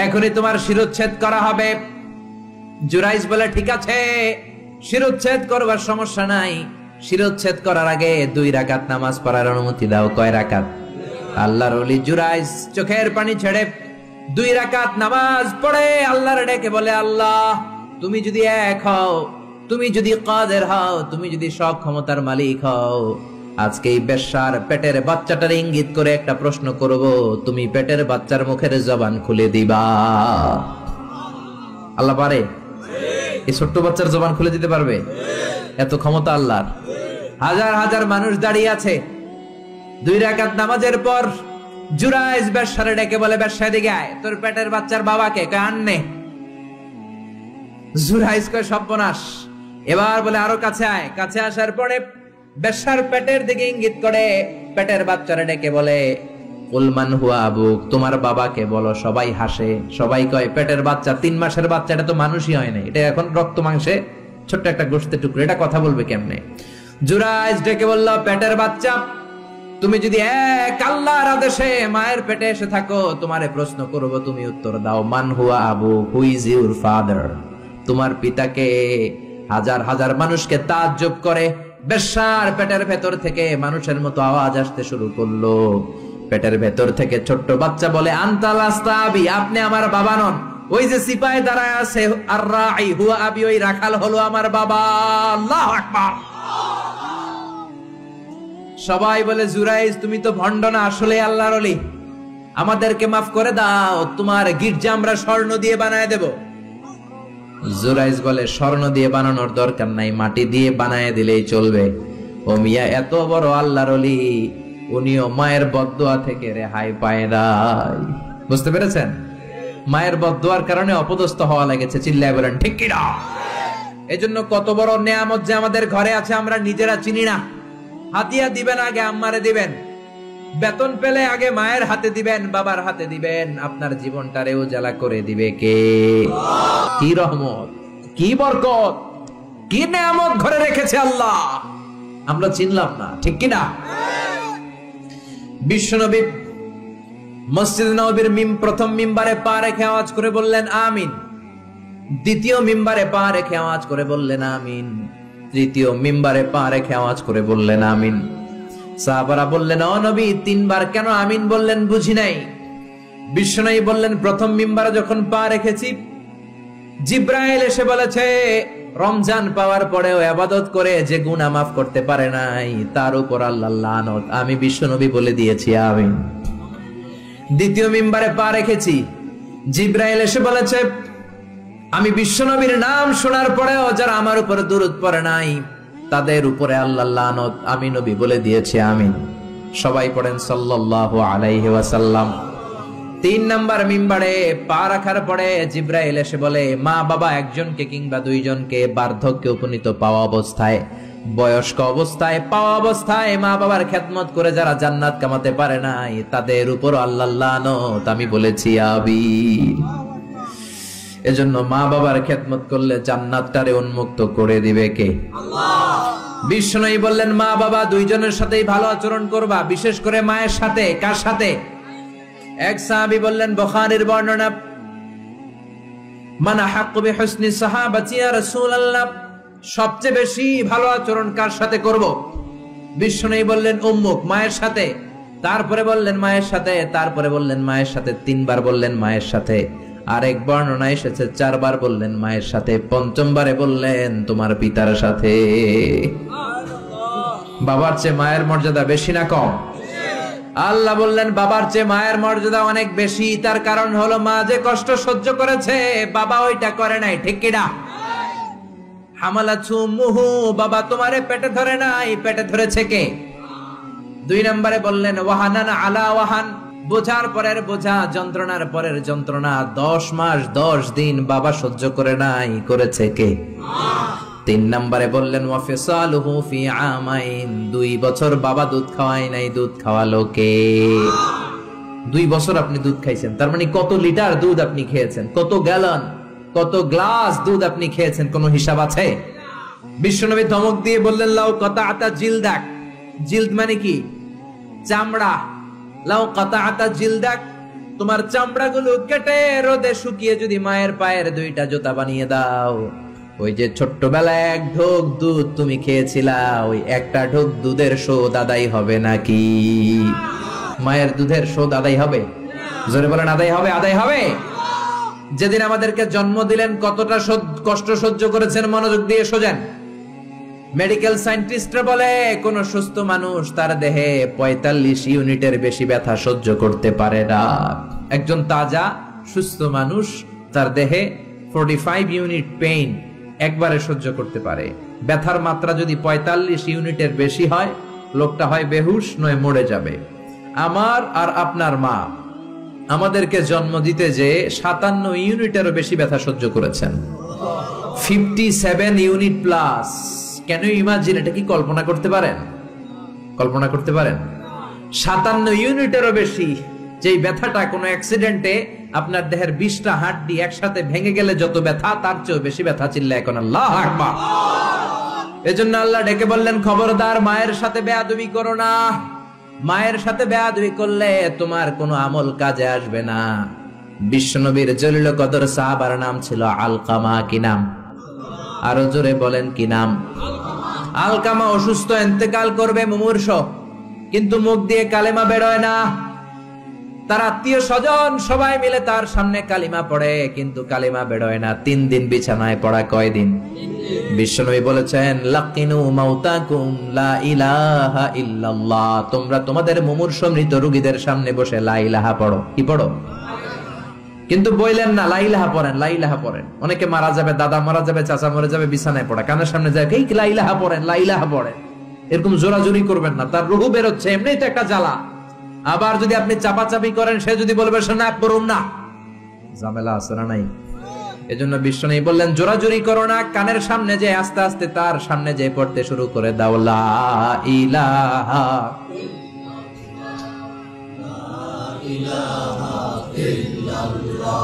এখনই তোমার শিরোচ্ছেদ করা হবে। জুরাইজ বলে, ঠিক আছে, শিরোচ্ছেদ করবার সমস্যা নাই। শিরোচ্ছেদ করার আগে 2 রাকাত নামাজ পড়ার অনুমতি দাও। কয় রাকাত? আল্লাহর ওলি জুরাইজ চোখের পানি ছেড়ে 2 রাকাত নামাজ পড়ে আল্লাহর ডেকে বলে, আল্লাহ, তুমি যদি এক হও, তুমি যদি কাদের হও, তুমি যদি সব ক্ষমতার মালিক হও, আজকে এই বেশ্যার পেটের বাচ্চাটার ইঙ্গিত করে একটা প্রশ্ন করব, তুমি পেটের বাচ্চার মুখের জবান খুলে দিবা। আল্লাহ পারে? এই ছোট্ট বাচ্চার জবান খুলে দিতে পারবে? এত ক্ষমতা আল্লাহর। হাজার হাজার মানুষ দাঁড়িয়ে আছে। 2 রাকাত নামাজের পর জুরাইজ বেশ্যারে ডেকে বলে, বেশ্যা দিকে আয়, তোর পেটের বাচ্চার বাবাকে। কয়, আননে। জুরাইজ কয়, সর্বনাশ। এবার বলে, আরো কাছে আয়। কাছে আসার পরে বেশ্যার পেটের দিকে ইঙ্গিত করে পেটের বাচ্চারে ডেকে বলে, উলমান হুয়া আবুক, তোমার বাবাকে বলো। সবাই হাসে। সবাই কয়, পেটের বাচ্চা, 3 মাসের বাচ্চা, এটা তো মানুষই হয় না, এটা এখন রক্ত মাংসে ছোট্ট একটা গোশতের টুকরো, এটা কথা বলবে কেমনে? জুরাইজ ডেকে বলল, পেটের বাচ্চা, তুমি যদি এক আল্লাহর আদেশে মায়ের পেটে এসে থাকো, তোমারে প্রশ্ন করব, তুমি উত্তর দাও। মান হুয়া Abu, who is your father? তোমার পিতাকে? হাজার হাজার মানুষকে তাজ্জব করে বেশ্যার পেটের ভেতর থেকে মানুষের মতো আওয়াজ আসতে শুরু করলো। পেটের ভেতর থেকে ছোট্ট বাচ্চা বলে, আনতাল আস্তাবি, আপনি আমার বাবা নন। ওই যে সিপাহি দাঁড়ায় আছে, আর রাই হুয়া আবি, ওই রাখাল হলো আমার বাবা। আল্লাহু আকবার। সবাই বলে, জুরাইজ, তুমি তো ভণ্ড না, আসলে আল্লাহর ওলি, আমাদেরকে মাফ করে দাও, তোমার গির্জা আমরা স্বর্ণ দিয়ে বানায় দেব। জুরাইজ বলে, স্বর্ণ দিয়ে বানানোর দরকার নাই, মাটি দিয়ে বানায় দিলেই চলবে। ও মিয়া, এত বড় আল্লাহর ওলি, উনিও মায়ের বদদোয়া থেকে রেহাই পায় নাই। বুঝতে পেরেছেন? মায়ের বদদোয়ার কারণে অপদস্থ হওয়া লেগেছে। চিল্লায় বলেন ঠিক কি না? এজন্য কত বড় নেয়ামত যে আমাদের ঘরে আছে আমরা নিজেরা চিনি না। হাতিয়া দিবেন আগে আম্মারে দিবেন, বেতন পেলে আগে মায়ের হাতে দিবেন, বাবার হাতে দিবেন, আপনার জীবনটারে উজালা করে দিবে কে? কি রহমত, কি বরকত, কি নেয়ামত ঘরে রেখেছে আল্লাহ, আমরা চিনলাম না। ঠিক কি না? বিশ্বনবী মসজিদ নববীর প্রথম মিম্বারে পা রেখে আওয়াজ করে বললেন আমিন। দ্বিতীয় মিম্বারে পা রেখে আওয়াজ করে বললেন আমিন। তৃতীয় মিম্বারে পা রেখে আওয়াজ করে বললেন আমিন। সাহাবারা বললেন, ও নবী, 3 বার কেন আমিন বললেন? বুঝি নাই। বিশ্বনবী বললেন, প্রথম মিম্বারে যখন পা রেখেছি, জিব্রাইল এসে বলেছে, রমজান পাওয়ার পরেও ইবাদত করে যে গুনাহ মাফ করতে পারে নাই, তার উপর আল্লাহর লানত। আমি বিশ্বনবী বলে দিয়েছি আমিন। দ্বিতীয় মিম্বারে পা রেখেছি, জিব্রাইল এসে বলেছে, আমি বিশ্বনবীর নাম শোনার পরেও যারা আমার উপরে দুরূদ পড়ে নাই, তাদের উপরে আল্লাহর লানত। আমি নবী বলে দিয়েছি আমিন। সবাই পড়েন সাল্লাল্লাহু আলাইহি ওয়াসাল্লাম। 3 নাম্বার মিম্বারে পা রাখার পরে জিব্রাইল এসে বলে, মা বাবা একজনকে কিংবা 2 জনকে বার্ধক্যে উপনীত পাওয়া অবস্থায় বয়স্ক অবস্থায় পাওয়া অবস্থায় মা বাবার খেদমত করে যারা জান্নাত কামাতে পারে নাই তাদের উপর আল্লাহ লানত আমি বলেছি আমিন। এজন্য মা বাবার খেদমত করলে জান্নাতটারে উন্মুক্ত করে দিবে কে? আল্লাহ। বিষ্ণু বললেন মা বাবা দুইজনের সাথেই ভালো আচরণ করবা, বিশেষ করে মায়ের সাথে। কার সাথে? এক সাহাবী বললেন, বুখারীর বর্ণনা, মান আহাক্কু বিহুসনি সাহাবাতি ইয়া রাসূলুল্লাহ, সবচেয়ে বেশি ভালো আচরণ কার সাথে করব? বিষ্ণু বললেন উম্মুক, মায়ের সাথে। তারপরে বললেন মায়ের সাথে, তারপরে বললেন মায়ের সাথে, তিনবার বললেন মায়ের সাথে। আরেক বর্ণনা এসেছে চারবার বললেন মায়ের সাথে, পঞ্চমবারে বললেন তোমার পিতার সাথে। বাবার চেয়ে মায়ের মর্যাদা বেশি না কম? আল্লাহ বললেন বাবার চেয়ে মায়ের মর্যাদা অনেক বেশি। তার কারণ হলো মা যে কষ্ট সহ্য করেছে বাবা ওইটা করে নাই, ঠিক কিনা? হামালাতহু উম্মুহু, বাবা তোমারে পেটে ধরে নাই, পেটে ধরেছে কে? দুই নম্বরে বললেন ওয়াহানান আলা ওয়াহান, বোঝার পরের বোঝা, যন্ত্রণার পরের যন্ত্রণা 10 মাস 10 দিন বাবা সহ্য করে নাই, করেছে কে? তিন নম্বরে বললেন ওয়াফিসালুহু ফি আমাইন, 2 বছর বাবা দুধ খাওয়ায় নাই, দুধ খাওয়ালো কে? 2 বছর আপনি দুধ খাইছেন, তার মানে কত লিটার দুধ আপনি খেয়েছেন, কত গ্যালন, কত গ্লাস দুধ আপনি খেয়েছেন, কোনো হিসাব আছে? বিশ্বনবী ধমক দিয়ে বললেন লাউ কাতাআতা জিলদাক, জিলদ মানে কি? চামড়া। লাউ কাতাআতা জিলদাক, তোমার চামড়াগুলো কেটে রোদে শুকিয়ে যদি মায়ের পায়ের 2টা জুতা বানিয়ে দাও, ওই যে ছোট্টবেলায় 1 ঢোক দুধ তুমি খেয়েছিলা, ওই একটা ঢোক দুধের শোধ আদায় হবে নাকি? মায়ের দুধের শোধ আদায় হবে? জোরে বলেন আদায় হবে? আদায় হবে। যেদিন আমাদেরকে জন্ম দিলেন কতটা কষ্ট সহ্য করেছেন, মনোযোগ দিয়ে শোনেন। মেডিকেল সায়েন্টিস্টরা বলে কোন সুস্থ মানুষ তার দেহে 45 ইউনিটের বেশি ব্যথা সহ্য করতে পারে না। একজন তাজা সুস্থ মানুষ তার দেহে 45 ইউনিট পেইন একবারে সহ্য করতে পারে। ব্যথার মাত্রা যদি 45 ইউনিটের বেশি হয়, লোকটা হয় বেহুশ নয় মরে যাবে। আমার আর আপনার মা আমাদেরকে জন্ম দিতে যে 57 ইউনিটেরও বেশি ব্যথা সহ্য করেছেন, 57 unit plus. Can you imagine? এটা কি কল্পনা করতে পারেন? কল্পনা করতে পারেন? 57 ইউনিটেরও বেশি, যেই ব্যথাটা কোনো অ্যাক্সিডেন্টে আপনার দেহের 20টা হাড্ডি একসাথে ভেঙে গেলে যত ব্যথা, তার চেয়েও বেশি ব্যথা। চিল্লা এখন আল্লাহু আকবার। এজন্য আল্লাহ ডেকে বললেন খবরদার মায়ের সাথে বেয়াদবি করো না। মায়ের সাথে বেয়াদবি করলে তোমার কোনো আমল কাজে আসবে না। বিশ্বনবীর জলিল কদর সাহাবার নাম ছিল আলকামা। কি নাম? আরো জোরে বলেন কি নাম? আলকামা অসুস্থ, ইন্তেকাল করবে, মুমূর্ষ, কিন্তু মুখ দিয়ে কালেমা বেরোয় না। তার আত্মীয় স্বজন সবাই মিলে তার সামনে কালিমা পড়ে, কিন্তু কালিমা বেরোয় না। 3 দিন বিছানায় পড়া। কয়দিন? বিশ্বনবী বলেছেন লাকিনু মাউতাকুম লা ইলাহা ইল্লাল্লাহ, তোমরা তোমাদের মুমূর্ষ মৃত রোগীদের সামনে বসে লা ইলাহা পড়ো। কি পড়ো? কিন্তু বললেন না লা ইলাহা পড়েন, লা ইলাহা পড়েন। অনেকে মারা যাবে, দাদা মারা যাবে, চাচা মরে যাবে, বিছানায় পড়া, কানের সামনে যায় এই লা ইলাহা পড়েন, লা ইলাহা পড়েন। এরকম জোরাজুরি করবেন না, তার রূহ বেরোচ্ছে, এমনিই তো একটা জ্বালা। আবার যদি আপনি চাপাচাপি করেন, সে যদি বলবে শোনা পড়ুন না, ঝামেলা আছে না নাই? এজন্য বিশ্বনবী বললেন জোরাজুরি করো না, কানের সামনে যে আস্তে আস্তে তার সামনে যে পড়তে শুরু করে দাও লা ইলাহা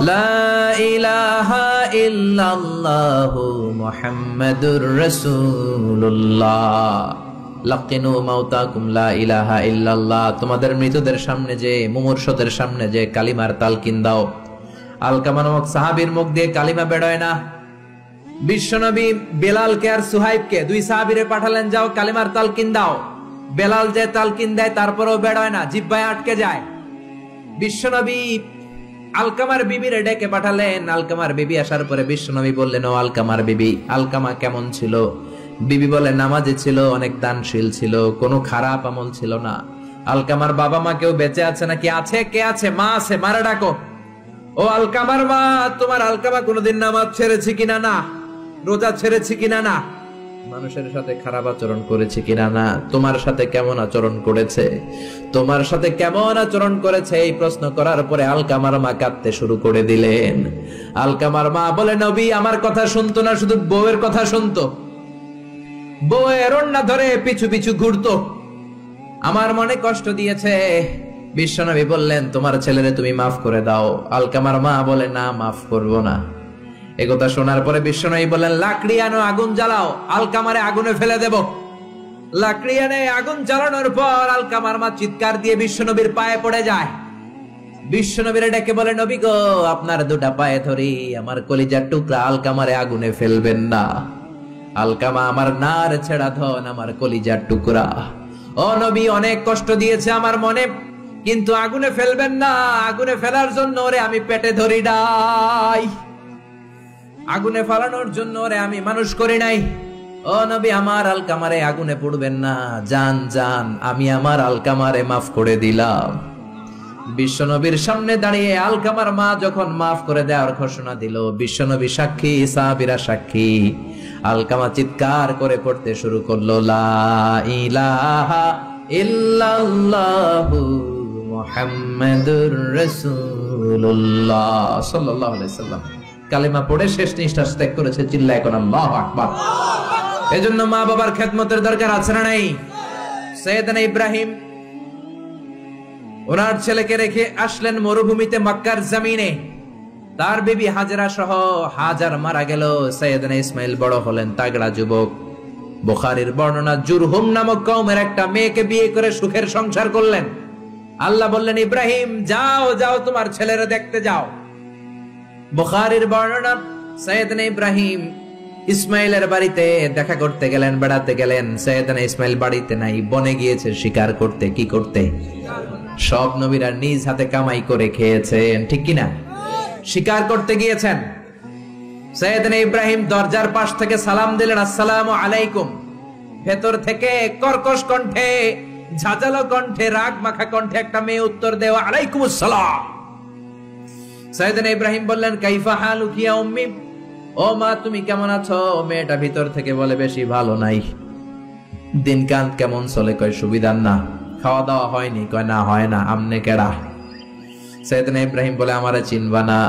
লা ইলাহা ইল্লাল্লাহু মুহাম্মাদুর রাসূলুল্লাহ। লাকিনু মাউতাকুম লা ইলাহা ইল্লাল্লাহ, তোমাদের মৃতদের সামনে যে, মুমূর্ষদের সামনে যে কালিমার তালকিন দাও। আলকামা নামক সাহাবীর মুখ দিয়ে কালিমা বেরোয় না। বিশ্বনবী বেলালকে আর সুহাইবকে, 2 সাহাবীরে পাঠালেন, যাও কালিমার তালকিন দাও। বেলাল যে তালকিন দেয় তারপরেও বেরোয় না, জিহ্বায় আটকে যায়। বিশ্বনবী আলকামার বিবিরে ডেকে পাঠালেন। আলকামার বিবি আসার পরে বিশ্বনবী বললেন ও আলকামার বিবি, আলকামা কেমন ছিল? বিবি বলে নামাজি ছিল, অনেক দানশীল ছিল, কোনো খারাপ আমল ছিল না। আলকামার বাবা মা কেউ বেঁচে আছে নাকি? আছে। কে আছে? মা আছে, মারা ডাকো। ও আলকামার মা, তোমার আলকামা কোনোদিন নামাজ ছেড়েছে কিনা? না। রোজা ছেড়েছে কিনা? না। মানুষের সাথে খারাপ আচরণ করেছে কিনা? না। তোমার সাথে কেমন আচরণ করেছে? তোমার সাথে কেমন আচরণ করেছে? এই প্রশ্ন করার পরে আলকামার মা কাঁদতে শুরু করে দিলেন। আলকামার মা বলে নবী আমার কথা শুনতো না, শুধু বউয়ের কথা শুনতো। বউয়ের ওড়না ধরে পিছু পিছু ঘুরতো। আমার মনে কষ্ট দিয়েছে। বিশ্বনবী বললেন, তোমার ছেলেরে তুমি মাফ করে দাও। আলকামার মা বলে, না, মাফ করব না। একথা শোনার পরে বিশ্বনবী বললেন, লাকড়ি আনো, আগুন জ্বালাও, আলকামারে আগুনে ফেলে দেব। লাকড়ি এনে আগুন জ্বালানোর পর আলকামার মা চিৎকার দিয়ে বিশ্বনবীর পায়ে পড়ে যায়। বিশ্বনবীরে ডেকে বলে, নবী গো, আপনার দুটা পায়ে ধরি, আমার কলিজার টুকরা আলকামারে আগুনে ফেলবেন না। আলকামা আমার নার ছেড়া ধন, আমার কলিজার টুকরা। ও নবী, অনেক কষ্ট দিয়েছে আমার মনে, কিন্তু আগুনে ফেলবেন না। আগুনে ফেলার জন্য ওরে আমি পেটে ধরি নাই, আগুনে ফালানোর জন্য ওরে আমি মানুষ করি নাই। ও নবী, আমার আলকামারে আগুনে পড়বেন না। জান জান, আমি আমার আলকামারে মাফ করে দিলাম। বিশ্বনবীর সামনে দাঁড়িয়ে আলকামার মা যখন মাফ করে দেওয়ার ঘোষণা দিল, বিশ্বনবী সাক্ষী, সাহাবীরা সাক্ষী। আলকামা চিৎকার করে পড়তে শুরু করলো, লা ইলাহা ইল্লাল্লাহু মুহাম্মাদুর রাসূলুল্লাহ সাল্লাল্লাহু আলাইহি সাল্লাম। কালিমা পড়ে শেষ নিঃশ্বাস ত্যাগ করেছে। চিল্লায় এখন আল্লাহু আকবার। এজন্য মা বাবার খেদমতের দরকার আছে না নাই? সাইয়েদনা ইব্রাহিম ওনার ছেলেকে রেখে আসলেন মরুভূমিতে, মক্কার জমিনে। তার বিবি হাজরা সহ হাজার মারা গেল। সাইয়েদনা ইসমাইল বড় হলেন, তাগড়া যুবক। বুখারীর বর্ণনা, জুরহুম নামক কওমের একটা মেয়েকে বিয়ে করে সুখের সংসার করলেন। আল্লাহ বললেন, ইব্রাহিম যাও যাও, তোমার ছেলেরা দেখতে যাও। বুখারীর বর্ণনা, সাইয়েদনা ইব্রাহিম ইসমাইলের বাড়িতে দেখা করতে গেলেন, বেড়াতে গেলেন। সাইয়েদনা ইসমাইল বাড়িতে নাই, বনে গিয়েছে শিকার করতে। কি করতে? সব নবীরা নিজ হাতে কামাই করে খেয়েছেন, ঠিক কিনা? শিকার করতে গিয়েছেন। সাইয়েদনা ইব্রাহিম দরজার পাশ থেকে সালাম দিলেন, আসসালামু আলাইকুম। ভেতর থেকে কর্কশ কণ্ঠে, ঝাঁঝালো কণ্ঠে, রাগ মাখা কণ্ঠে একটা মেয়ে উত্তর দেওয়া, আলাইকুম আসসালাম। সাইয়েদনা ইব্রাহিম বললেন, কাইফা হালুকি ইয়া উম্মি, ও মা তুমি কেমন আছো? মেয়েটা ভিতর থেকে বলে, বেশি ভালো নাই। দিনকাল কেমন চলে? কয় সুবিধার না। খাওয়া দাওয়া হয়নি? কয় না, হয় না। আমনে কেডা? সাইয়েদনা ইব্রাহিম বলে, আমারে চিনবা না?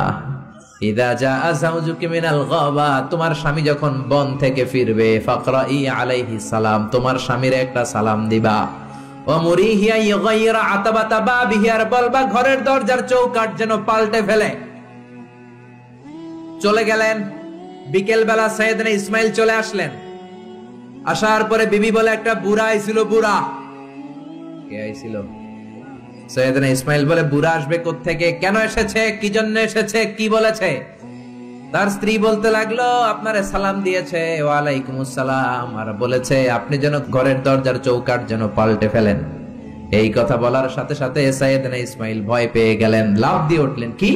ইদা জাআ যাওজুকি মিনাল গাবা, তোমার স্বামী যখন বন থেকে ফিরবে, ফাকরাই আলাইহি সালাম, তোমার স্বামীর একটা সালাম দিবা। ও মুরিহিয়া ইগাইরা আতাবাতা বাবিহি, আর বলবা ঘরের দরজার চৌকাঠ যেন পাল্টে ফেলে। চলে গেলেন। বিকেল বেলা সাইয়েদনা ইসমাইল চলে আসলেন। আসার পরে বিবি বলে, একটা বুড়া আইছিল। বুড়া কে আইছিল? সাইয়েদনা ইসমাইল বলে, বুড়া আসবে কোত্থেকে? কেন এসেছে? কি জন্য এসেছে? কি বলেছে? তার স্ত্রী বলতে লাগলো, আপনারে সালাম দিয়েছে। ওয়ালাইকুম আসসালাম। আর বলেছে আপনি যেন ঘরের দরজার চৌকাঠ যেন পাল্টে ফেলেন। এই কথা বলার সাথে সাথে সাইয়েদনা ইসমাইল ভয় পেয়ে গেলেন, লাফ দিয়ে উঠলেন। কি?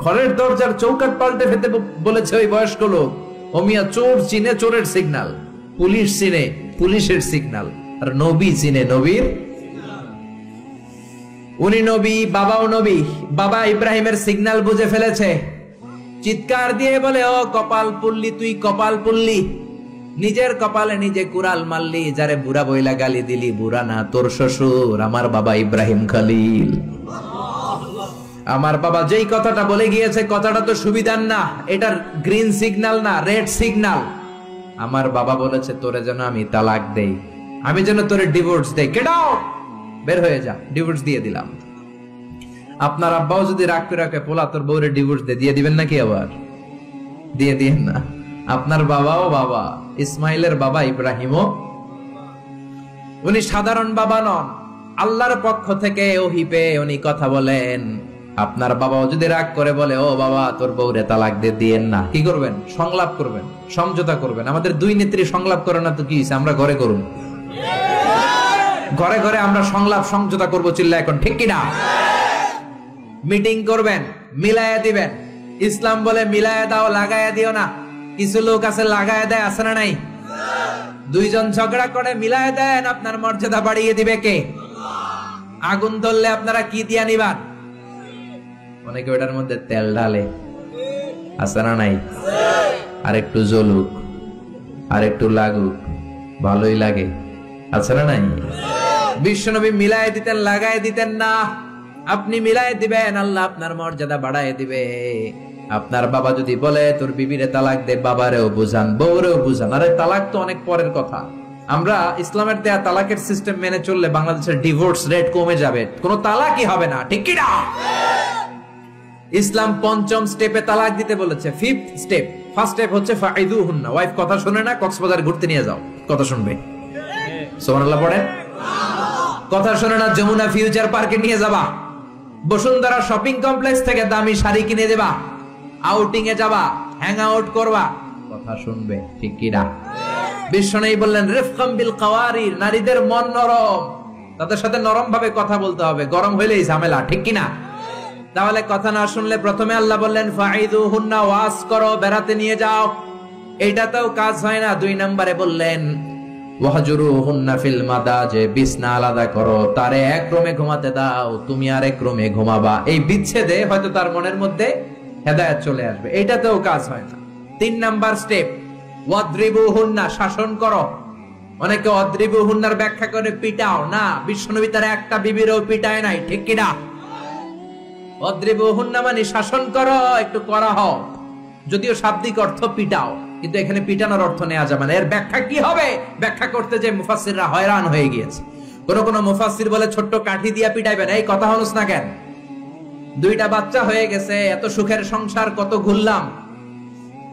ঘরের দরজার চৌকাঠ পাল্টে ফেলতে বলেছে ওই বয়স্ক লোক? ও মিয়া, চোর চিনে চোরের সিগন্যাল, পুলিশ চিনে পুলিশের সিগন্যাল, আর নবী চিনে নবীর। উনি নবী, বাবাও নবী। বাবা ইব্রাহিমের সিগন্যাল বুঝে ফেলেছে। চিৎকার দিয়ে বলে, ও কপাল পুল্লি, তুই কপাল পুল্লি, নিজের কপালে নিজে কুড়াল মারলি। যারে বুড়া বইলা গালি দিলি, বুড়া না, তোর শ্বশুর, আমার বাবা ইব্রাহিম খলিল। আমার বাবা যেই কথাটা বলে গিয়েছে, কথাটা তো সুবিধার না, এটার গ্রিন সিগন্যাল না, রেড সিগন্যাল। আমার বাবা বলেছে তোরে যেন আমি তালাক দেই, আমি যেন তোরে ডিভোর্স দেই। গেট আউট, বের হয়ে যা। ডিভোর্স দিয়ে দিলাম। আপনার আব্বাও যদি রাগ করে রাখে, পোলা তোর বউরে ডিভোর্স দিয়ে দিবেন নাকি? আবার দিয়ে দিয়েন না। আপনার বাবাও বাবা, ইসমাইলের বাবা ইব্রাহিমও। উনি সাধারণ বাবা নন, আল্লাহর পক্ষ থেকে ওহী পেয়ে উনি কথা বলেন। আপনার বাবাও যদি রাগ করে বলে, ও বাবা তোর বউরে তালাক দিয়েন না, কি করবেন? সংলাপ করবেন, সমঝোতা করবেন। আমাদের দুই নেত্রী সংলাপ করে না তো কি হইছে? আমরা ঘরে করুন, ঘরে ঘরে আমরা সংলাপ সমঝোতা করবো। চিল্লা এখন, ঠিক কিনা? মিটিং করবেন, মিলায়া দিবেন। ইসলাম বলে মিলায়া দাও, লাগায়া দিও না। কিছু লোক আছে লাগায়া দেয়, আছে না নাই? দুইজন ঝগড়া করে মিলায়া দেন, আপনার মর্যাদা বাড়িয়ে দিবে কে? আগুন ধরলে আপনারা কি দিয়া নিবান? অনেকে ওটার মধ্যে তেল ঢালে, আছে না নাই? আর একটু জ্বলুক, আর একটু লাগুক, ভালোই লাগে, আছে না নাই? বিশ্বনবী মিলায় দিতেন, লাগায় দিতেন না। আপনি মিলাই দিবেন, আল্লাহ আপনার মর্যাদা বাড়ায় দিবে। আপনার বাবা যদি বলে তোর বিবিরে তালাক দে, বাবারেও বুঝান, বউরেও বুঝান। আরে তালাক তো অনেক পরের কথা। আমরা ইসলামের দেয়া তালাকের সিস্টেম মেনে চললে বাংলাদেশের ডিভোর্স রেট কমে যাবে, কোনো তালাকই হবে না, ঠিক কি না? ইসলাম ৫ম স্টেপে তালাক দিতে বলেছে। 5th স্টেপ, ফার্স্ট স্টেপ হচ্ছে ফাইদুহুন্না। ওয়াইফ কথা শুনে না, কক্সবাজার ঘুরতে নিয়ে যাও, কথা শুনবে। সুবহানাল্লাহ পড়েন। কথা শুনে না, যমুনা ফিউচার পার্কে নিয়ে যাবা, বসুন্ধরা শপিং কমপ্লেক্স থেকে দামি শাড়ি কিনে দেবা, আউটিং এ যাবা, হ্যাং আউট করবা, কথা শুনবে, ঠিক কি না? বিশ্বনবী বললেন রিফকাম বিল কাওয়ারির, নারীদের মন নরম, তাদের সাথে নরম ভাবে কথা বলতে হবে, গরম হইলেই ঝামেলা, ঠিক কি না? তাহলে কথা না শুনলে প্রথমে আল্লাহ বললেন ফাইদুহুন্না, ওয়াজ করো, বেড়াতে নিয়ে যাও। এইটাতেও কাজ হয় না, 2 নম্বরে বললেন ওয়াহজুরুহুন্না ফিল মাদাজে, বিছনা আলাদা করো, তারে এক রুমে ঘুমাতে দাও, তুমি আরেক রুমে ঘুমাবা। এই বিচ্ছেদে হয়তো তার মনের মধ্যে হেদায়েত চলে আসবে, এইটাতেও কাজ হয় না। 3 নাম্বার স্টেপ ওয়াদ্রিবুহুন্না, শাসন করো। অনেকে ওয়াদ্রিবুহুন্নার ব্যাখ্যা করে পিটাও, না, বিশ্বনবী তার একটা বিবিরও পিটায় নাই, ঠিক কি না? ওয়াদ্রিবুহুন্না মানে শাসন করো, একটু করা হও, যদিও শাব্দিক অর্থ পিটাও, কিন্তু এখানে পিটানোর অর্থ নেওয়া যাবে না। এর ব্যাখ্যা কি হবে? ব্যাখ্যা করতে যে মুফাসসিররা হয়রান হয়ে গিয়েছে। কোন মুফাসসির বলে ছোট্ট কাঠি দিয়া পিটাইবেন, এই কথা হনুস না কেন? 2টা বাচ্চা হয়ে গেছে, এত সুখের সংসার, কত ঘুরলাম,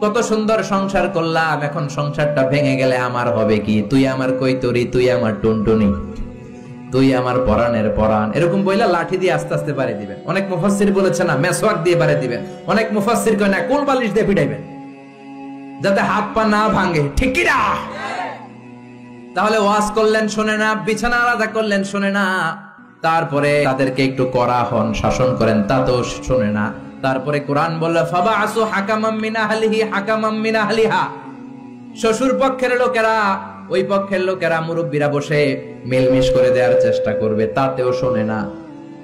কত সুন্দর সংসার করলাম, এখন সংসারটা ভেঙে গেলে আমার হবে কি? তুই আমার কৈতরি, তুই আমার টুনটুনি, তুই আমার পরাণের পরাণ, এরকম বইলা লাঠি দিয়ে আস্তে আস্তে বাড়ি দিবেন। অনেক মুফাসসির বলেছে না মেসওয়াক দিয়ে বাড়ি দিবেন, অনেক মুফাসসির কয় না কোল বালিশ দিয়ে পিটাইবেন, যাতে হাত পা না ভাঙে, ঠিক কি না? তাহলে ওয়াজ করলেন শোনে না, বিছানা আলাদা করলেন শোনে না, তারপরে তাদেরকে একটু কড়া হন, শাসন করেন, তা তো শোনে না। তারপরে কোরআন বলল ফাবাআসু হাকামাম মিন আহলিহি হাকামাম মিন আহলিহা, শ্বশুর পক্ষের লোকেরা, ওই পক্ষের লোকেরা, মুরব্বীরা বসে মিলমিশ করে দেওয়ার চেষ্টা করবে, তাতেও শোনে না।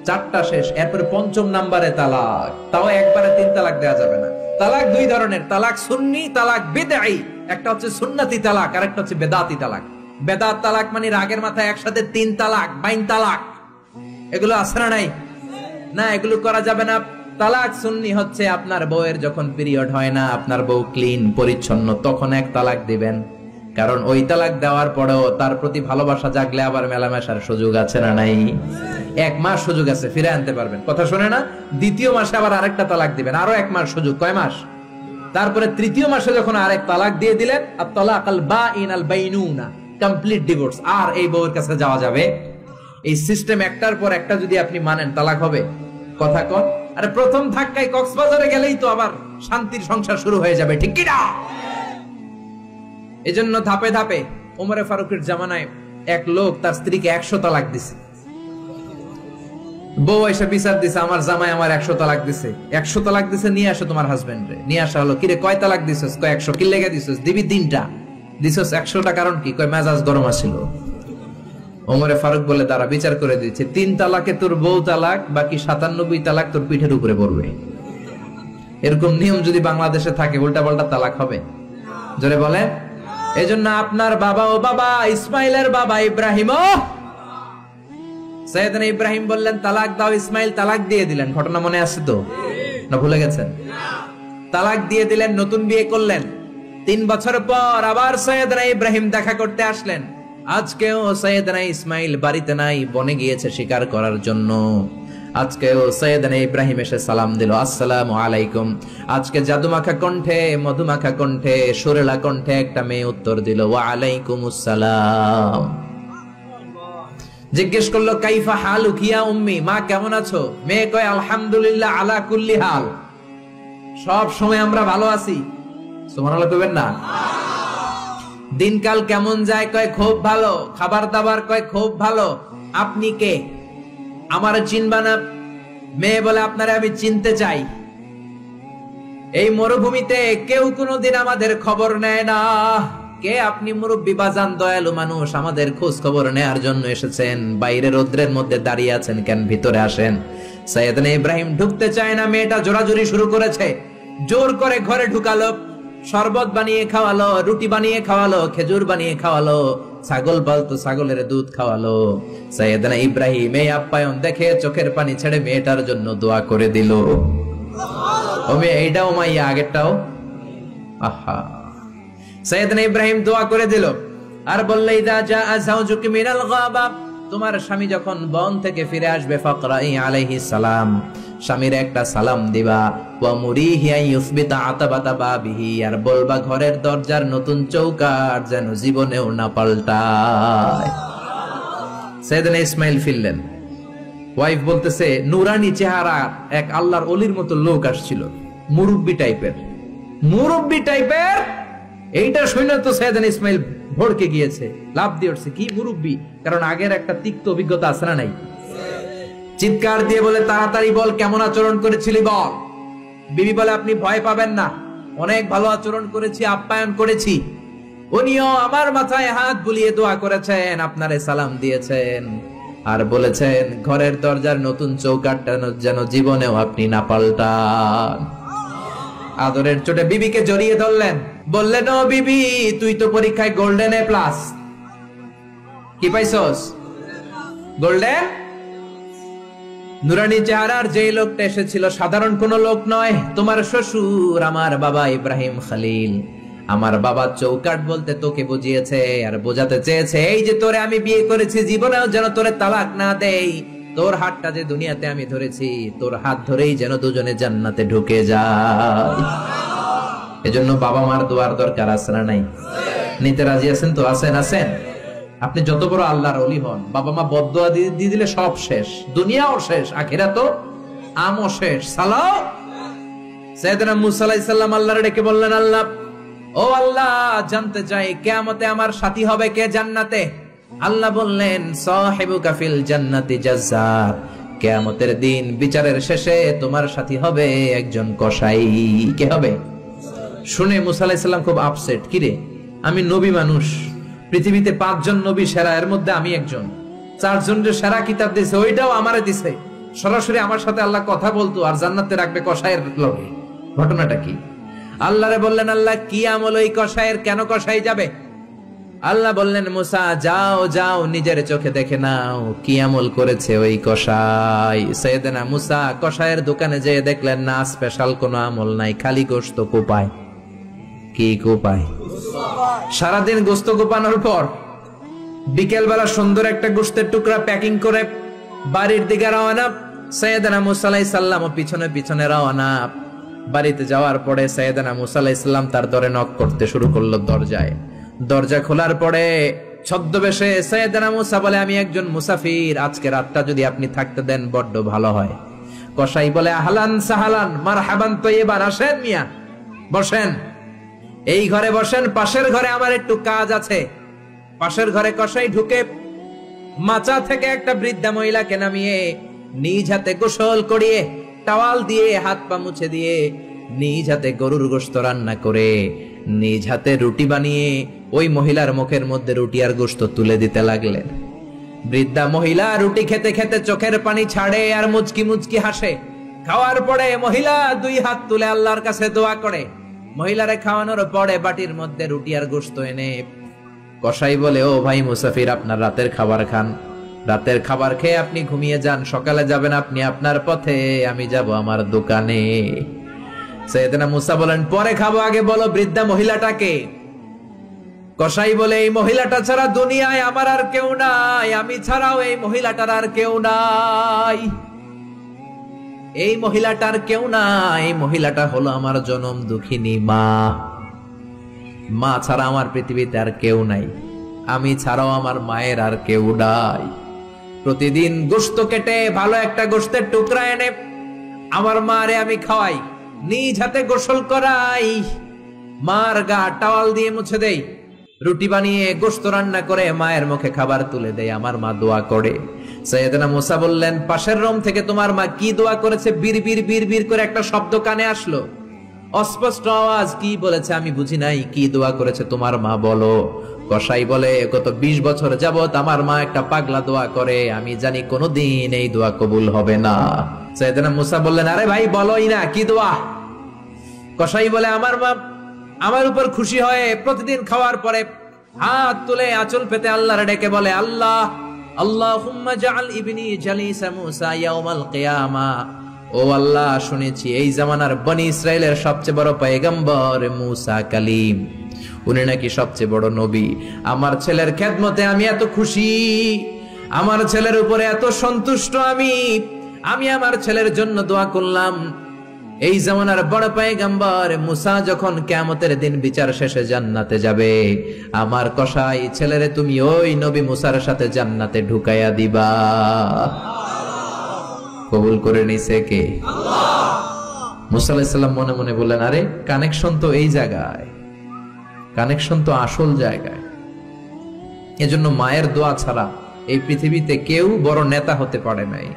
4টা শেষ, এরপরে 5ম নাম্বারে তালাক, তাও একবারে 3 তালাক দেওয়া যাবে না। তালাক 2 ধরনের, তালাক সুন্নি, তালাক বিদঈ। একটা হচ্ছে সুন্নতি তালাক, আর একটা হচ্ছে বেদাতি তালাক। বেদাত তালাক মানে রাগের মাথায় একসাথে 3 তালাক, বাইন তালাক, এগুলো আছে না নাই? না, এগুলো করা যাবে না। তালাক সুন্নি হচ্ছে আপনার বউয়ের যখন পিরিয়ড হয় না, আপনার বউ ক্লিন পরিচ্ছন্ন, তখন 1 তালাক দিবেন। কারণ ওই তালাক দেওয়ার পরেও তার প্রতি ভালোবাসা জাগলে আবার মেলামেশার সুযোগ আছে না নাই? 1 মাস সুযোগ আছে, ফিরে আনতে পারবেন, কথা শুনে না? 2য় মাসে আবার আরেকটা তালাক দিবেন, আরো 1 মাস সুযোগ, কয় মাস? তারপরে 3য় মাসে যখন আরেক তালাক দিয়ে দিলেন, আত-তালাকাল বাইন আল বাইনুনা, কমপ্লিট ডিভোর্স, আর এই বউয়ের কাছে যাওয়া যাবে। এই সিস্টেম একটার পর একটা যদি আপনি মানেন, তালাক হবে, কথা কন। আরে প্রথম ধাক্কায় কক্সবাজারে গেলেই তো আবার শান্তির সংসার শুরু হয়ে যাবে, ঠিক কি না? এজন্য ধাপে ধাপে, ওমরে ফারুকের জামানায় এক লোক তার স্ত্রীকে 100 তালাক দিছে। বউ এসে বিচার দিছে, আমার জামাই আমার 100 তালাক দিছে। 100 তালাক দিছে, নিয়ে আসো তোমার হাজবেন্ডরে। নিয়ে আসা হলো, কিরে কয় তালাক দিছস? কয় 100। কি লেগে দিছস? দিবি 3টা। দিছস 100টা, কারণ কি? কয় মেজাজ গরম আছিল। ওমরে ফারুক বলে তারা বিচার করে দিচ্ছে, 3 তালাকে তোর বউ তালাক, বাকি 97 তালাক তোর পিঠের উপরে পড়বে। এরকম নিয়ম যদি বাংলাদেশে থাকে, উল্টা পাল্টা তালাক হবে? জোরে বলেন। এজন্য আপনার বাবা ও বাবা ইসমাইলের বাবা ইব্রাহিমও, সাইয়েদনা ইব্রাহিম বললেন তালাক দাও, ইসমাইল তালাক দিয়ে দিলেন। ঘটনা মনে আছে তো, না ভুলে গেছেন? তালাক দিয়ে দিলেন, নতুন বিয়ে করলেন। 3 বছর পর আবার সাইয়েদনা ইব্রাহিম দেখা করতে আসলেন। আজকেও সাইয়েদনা ইসমাইল বাড়িতে নাই, বনে গিয়েছে শিকার করার জন্য। আজকেও সাইয়েদনা ইব্রাহিম এসে সালাম দিল, আসসালামু আলাইকুম। আজকে জাদুমাখা কণ্ঠে, মধুমাখা কণ্ঠে, সুরেলা কণ্ঠে একটা মেয়ে উত্তর দিল, ওয়া আলাইকুমুস সালাম। জিজ্ঞেস করলো কাইফা হালুকি ইয়া উম্মি, মা কেমন আছো? মেয়ে কয় আলহামদুলিল্লাহ আলা কুল্লি হাল, সব সময় আমরা ভালো আছি। সুবহানাল্লাহ কইবেন না? দিনকাল কেমন যায়? কয় খুব ভালো। খাবার দাবার? কয় খুব ভালো। আপনি কে? আমার চিনবা না? মেয়ে বলে আপনারে আমি চিনতে চাই। এই মরুভূমিতে কেউ কোনোদিন আমাদের খবর নেয় না। কে আপনি? মুরব্বি বাজান, দয়ালু মানুষ, আমাদের খোঁজ খবর নেয়ার জন্য এসেছেন? বাইরে রোদ্রের মধ্যে দাঁড়িয়ে আছেন কেন? ভিতরে আসেন। সাইয়েদনা ইব্রাহিম ঢুকতে চায় না, মেয়েটা জোরাজুরি শুরু করেছে। জোর করে ঘরে ঢুকালো, শরবত বানিয়ে খাওয়ালো, রুটি বানিয়ে খাওয়ালো, খেজুর বানিয়ে খাওয়ালো। ছাগল পালতো, ছাগলের দুধ খাওয়ালো। সাইয়েদনা ইব্রাহিম এই আপ্যায়ন দেখে চোখের পানি ছেড়ে মেয়েটার জন্য দোয়া করে দিল। ও মেয়ে, এইটাও মাইয়া, আগেরটাও। আহা, সাইয়েদনা ইব্রাহিম দোয়া করে দিল আর বললে, ইদা জাআ যাওজুকি মিনাল গাবা, তোমার স্বামী যখন বন থেকে ফিরে আসবে, ফাকরাই আলাইহিস সালাম, স্বামীর একটা সালাম দিবা। ওয়া মুরিহি আন ইউসবিতা আতাবাতা বাবিহি, আর বলবা ঘরের দরজার নতুন চৌকাঠ যেন জীবনেও না পাল্টায়। সাইয়েদনা ইসমাইল ফিরলেন, ওয়াইফ বলতেছে, নুরানি চেহারা এক আল্লাহর ওলির মতো লোক আসছিল, মুরব্বি টাইপের। এইটা শুনে তো সাইয়েদনা ইসমাইল ভড়কে গিয়েছে, লাভ দিয়ে উঠছে, কি মুরব্বি? কারণ আগের একটা তিক্ত অভিজ্ঞতা আছে না নাই? চিৎকার দিয়ে বলে, তাড়াতাড়ি বল কেমন আচরণ করেছিলি বল। বিবি বলে, আপনি ভয় পাবেন না, অনেক ভালো আচরণ করেছি, আপ্যায়ন করেছি। উনিও আমার মাথায় হাত বুলিয়ে দোয়া করেছেন, আপনারে সালাম দিয়েছেন, আর বলেছেন ঘরের দরজার নতুন চৌকাঠটা যেন জীবনেও আপনি না পাল্টান। আদরের চোটে বিবিকে জড়িয়ে ধরলেন, বললেন, ও বিবি, তুই তো পরীক্ষায় গোল্ডেন এ প্লাস। কি পাইছস? গোল্ডেন। নুরানি চেহারার যে লোকটা এসেছিল সাধারণ কোন লোক নয়, তোমার শ্বশুর, আমার বাবা ইব্রাহিম খলিল। আমার বাবা চৌকাঠ বলতে তোকে বুঝিয়েছে আর বোঝাতে চেয়েছে, এই যে তোরে আমি বিয়ে করেছি, জীবনেও যেন তোরে তালাক না দেই। তোর হাতটা যে দুনিয়াতে আমি ধরেছি, তোর হাত ধরেই যেন দুজনে জান্নাতে ঢুকে যায়। এজন্য বাবা মার দোয়ার দরকার আছে না নাই? নিতে রাজি আছেন তো? আছেন? আপনি যত বড় আল্লাহর ওলি হন, বাবা মা বদদোয়া দিয়ে দিলে সব শেষ, দুনিয়াও শেষ, আখিরাতও আমও শেষ। সালাও। সাইয়েদনা মুসা আলাইহিস সালাম আল্লাহরে ডেকে বললেন, আল্লাহ, ও আল্লাহ, জানতে চাই কিয়ামতে আমার সাথী হবে কে জান্নাতে? আল্লাহ বললেন, সাহিবুকা ফিল জান্নাতি জাজ্জার, কিয়ামতের দিন বিচারের শেষে তোমার সাথী হবে একজন কসাই। কে হবে? শুনে মুসা আলাইহিস সালাম খুব আপসেট, কিরে, আমি নবী মানুষ, পৃথিবীতে 5 জন নবী সেরা, এর মধ্যে আমি একজন। 4 জন যে সেরা কিতাব দিয়েছে ওইটাও আমারে দিছে, সরাসরি আমার সাথে আল্লাহ কথা বলতো আর জান্নাতে রাখবে কসাইয়ের লগে। ঘটনাটা কি? আল্লাহরে বললেন, আল্লাহ, কি আমল ওই কসাইয়ের, কেন কসাই যাবে? আল্লাহ বললেন, মুসা, যাও যাও, নিজের চোখে দেখে নাও কি আমল করেছে ওই কসাই। সাইয়েদনা মুসা কসাইয়ের দোকানে যেয়ে দেখলেন, না, স্পেশাল কোনো আমল নাই, খালি গোশত কোপায়। কি কোপায়? সারাদিন গোশত কোপানোর পর বিকেল বেলা সুন্দর একটা গোশতের টুকরা প্যাকিং করে বাড়ির দিকে রওনা। সাইয়েদনা মুসা আলাইহিস সালাম পিছনে পিছনে রওনা। বাড়িতে যাওয়ার পরে সাইয়েদনা মুসা আলাইহিস সালাম তার দরে নক করতে শুরু করলো দরজায়। দরজা খোলার পরে ছদ্মবেশে সাইয়েদনা মুসা বলে, আমি একজন মুসাফির, আজকে রাতটা যদি আপনি থাকতে দেন বড্ড ভালো হয়। কসাই বলে, আহলান সাহালান মারহাবান তৈয়বান, আসেন মিয়া, বসেন, এই ঘরে বসেন, পাশের ঘরে আমার একটু কাজ আছে। পাশের ঘরে কসাই ঢুকে মাচা থেকে একটা বৃদ্ধা মহিলাকে নামিয়ে নিজ হাতে গোসল করিয়ে, টাওয়াল দিয়ে হাত পা মুছে দিয়ে, নিজ হাতে গরুর গোশত রান্না করে, নিজ হাতে রুটি বানিয়ে ওই মহিলার মুখের মধ্যে রুটি আর গোশত তুলে দিতে লাগলেন। বৃদ্ধা মহিলা রুটি খেতে খেতে চোখের পানি ছাড়ে আর মুচকি মুচকি হাসে। খাওয়ার পরে মহিলা 2 হাত তুলে আল্লাহর কাছে দোয়া করে। মহিলারে খাওয়ানোর পরে বাটির মধ্যে রুটি আর গোশত এনে কসাই বলে, ও ভাই মুসাফির, আপনার রাতের খাবার খান, রাতের খাবার খেয়ে আপনি ঘুমিয়ে যান, সকালে যাবেন আপনি আপনার পথে, আমি যাব আমার দোকানে। সাইয়েদনা মুসা বলেন, পরে খাবো, আগে বলো বৃদ্ধা মহিলাটাকে। কসাই বলে, এই মহিলাটা ছাড়া দুনিয়ায় আমার আর কেউ নাই, আমি ছাড়াও এই মহিলাটার আর কেউ নাই। এই মহিলাটার কেউ নাই, এই মহিলাটা হলো আমার জনম দুঃখিনী মা। মা ছাড়া আমার পৃথিবীতে আর কেউ নাই, আমি ছাড়াও আমার মায়ের আর কেউ নাই। প্রতিদিন গোশত কেটে ভালো একটা গোশতের টুকরা এনে আমার মারে আমি খাওয়াই, নিজ হাতে গোসল করাই, মার গা টাওয়াল দিয়ে মুছে দেই, রুটি বানিয়ে গোশত রান্না করে মায়ের মুখে খাবার তুলে দেয়, আমার মা দোয়া করে। সাইয়েদনা মুসা বললেন, পাশের রুম থেকে তোমার মা কি দোয়া করেছে? বীর বীর বীর বীর করে একটা শব্দ কানে আসলো, অস্পষ্ট আওয়াজ। কি বলেছে আমি বুঝি নাই, কি দোয়া করেছে তোমার মা বলো। কসাই বলে, গত 20 বছর যাবত আমার মা একটা পাগলা দোয়া করে, আমি জানি কোনোদিন এই দোয়া কবুল হবে না। সাইয়েদনা মুসা বললেন, আরে ভাই বলোই না, কি দোয়া? কসাই বলে, আমার মা আমার উপর খুশি হয়ে প্রতিদিন খাওয়ার পরে হাত তুলে আঁচল পেতে আল্লাহর ডেকে বলে, আল্লাহ, আল্লাহুম্মা জাআল ইবনি জালিসা মূসা ইয়াউমাল কিয়ামা। ও আল্লাহ, শুনেছি এই জামানার বনি ইসরাইলের সবচেয়ে বড় পয়গম্বর মূসা কালিম, উনি নাকি সবচেয়ে বড় নবী। আমার ছেলের খেদমতে আমি এত খুশি, আমার ছেলের উপরে এত সন্তুষ্ট আমি আমার ছেলের জন্য দোয়া করলাম। এই জামানার বড় পয়গম্বর মূসা যখন কিয়ামতের দিন বিচার শেষে জান্নাতে যাবে, আমার কসাই ছেলেরে তুমি ওই নবী মূসার সাথে জান্নাতে ঢুকাইয়া দিবা। কবুল করে নিছে কে? আল্লাহ। মূসা আলাইহিস সালাম মনে মনে বললেন, আরে কানেকশন তো এই জায়গায়, কানেকশন তো আসল জায়গায়। এজন্য মায়ের দোয়া ছাড়া এই পৃথিবীতে কেউ বড় নেতা হতে পারে নাই,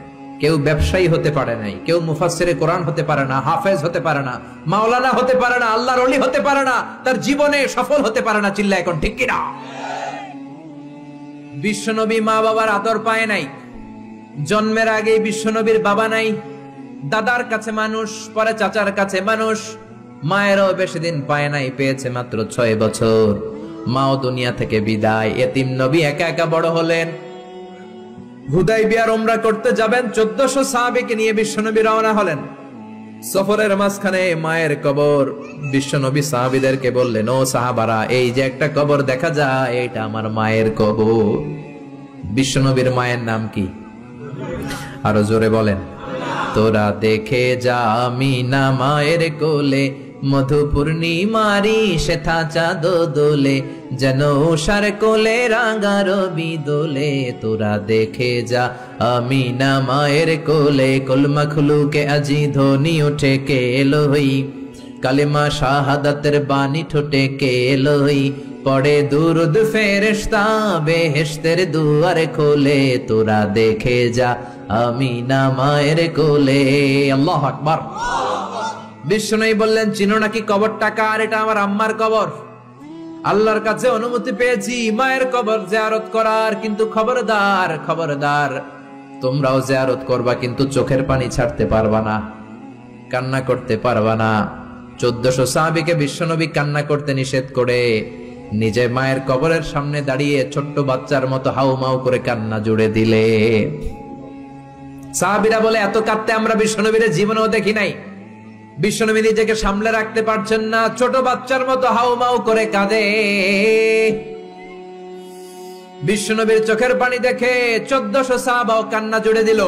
কেউ ব্যবসায়ী হতে পারে নাই, কেউ মুফাসসিরে কোরআন হতে পারে না, হাফেজ হতে পারে না, মাওলানা হতে পারে না, আল্লাহর ওলি হতে পারে না, তার জীবনে সফল হতে পারে না। চিল্লা এখন ঠিক কিনা? বিশ্বনবী মা বাবার আদর পায় নাই, জন্মের আগে বিশ্বনবীর বাবা নাই, দাদার কাছে মানুষ, পরে চাচার কাছে মানুষ, মায়েরও বেশি দিন পায় নাই, পেয়েছে মাত্র 6 বছর। মাও দুনিয়া থেকে বিদায়, এতিম নবী একা একা বড় হলেন। হুদাইবিয়ার উমরা করতে যাবেন, 1400 সাহাবীকে নিয়ে বিশ্বনবী রওনা হলেন। সফরের মাঝখানে মায়ের কবর। বিশ্বনবী সাহাবীদেরকে বললেন, ও সাহাবারা, এই যে একটা কবর দেখা যায়, এটা আমার মায়ের কবর। বিশ্বনবীর মায়ের নাম কি? আরো জোরে বলেন। তোরা দেখে যা আমিনা মায়ের কোলে, মধু পূর্ণিমারি শেথা চাঁদ দোলে, যেন উষার কোলে রাঙা রবি দোলে। তোরা দেখে যা আমিনা মায়ের কোলে, কলমা খুলুকে আজি ধ্বনি ওঠে কে এলোই, কালেমা শাহাদাতের বাণী ঠোঁটে কে এলোই, পড়ে দুরুদ ফেরেশতা বেহেশতের দুয়ারে খোলে। তোরা দেখে যা আমিনা মায়ের কোলে। আল্লাহু আকবার। বিষ্ণু বললেন, চিনো নাকি কবরটা কার? এটা আমার আম্মার কবর। আল্লাহর কাছে অনুমতি পেয়েছি মায়ের কবর জিয়ারত করার, কিন্তু খবরদার, খবরদার, তোমরাও জিয়ারত করবা, কিন্তু চোখের পানি ছাড়তে পারবা না, কান্না করতে পারবা না। 1400 সাহাবীকে বিশ্বনবী কান্না করতে নিষেধ করে নিজে মায়ের কবরের সামনে দাঁড়িয়ে ছোট্ট বাচ্চার মতো হাউমাউ করে কান্না জুড়ে দিলে। সাহাবীরা বলে, এত কাঁদতে আমরা বিশ্বনবীর জীবনেও দেখি নাই। বিশ্বনবী নিজেকে সামলে রাখতে পারছেন না, ছোট বাচ্চার মতো হাউমাউ করে কাঁদে। বিশ্বনবীর চোখের পানি দেখে 1400 সাহাবাও কান্না জুড়ে দিল।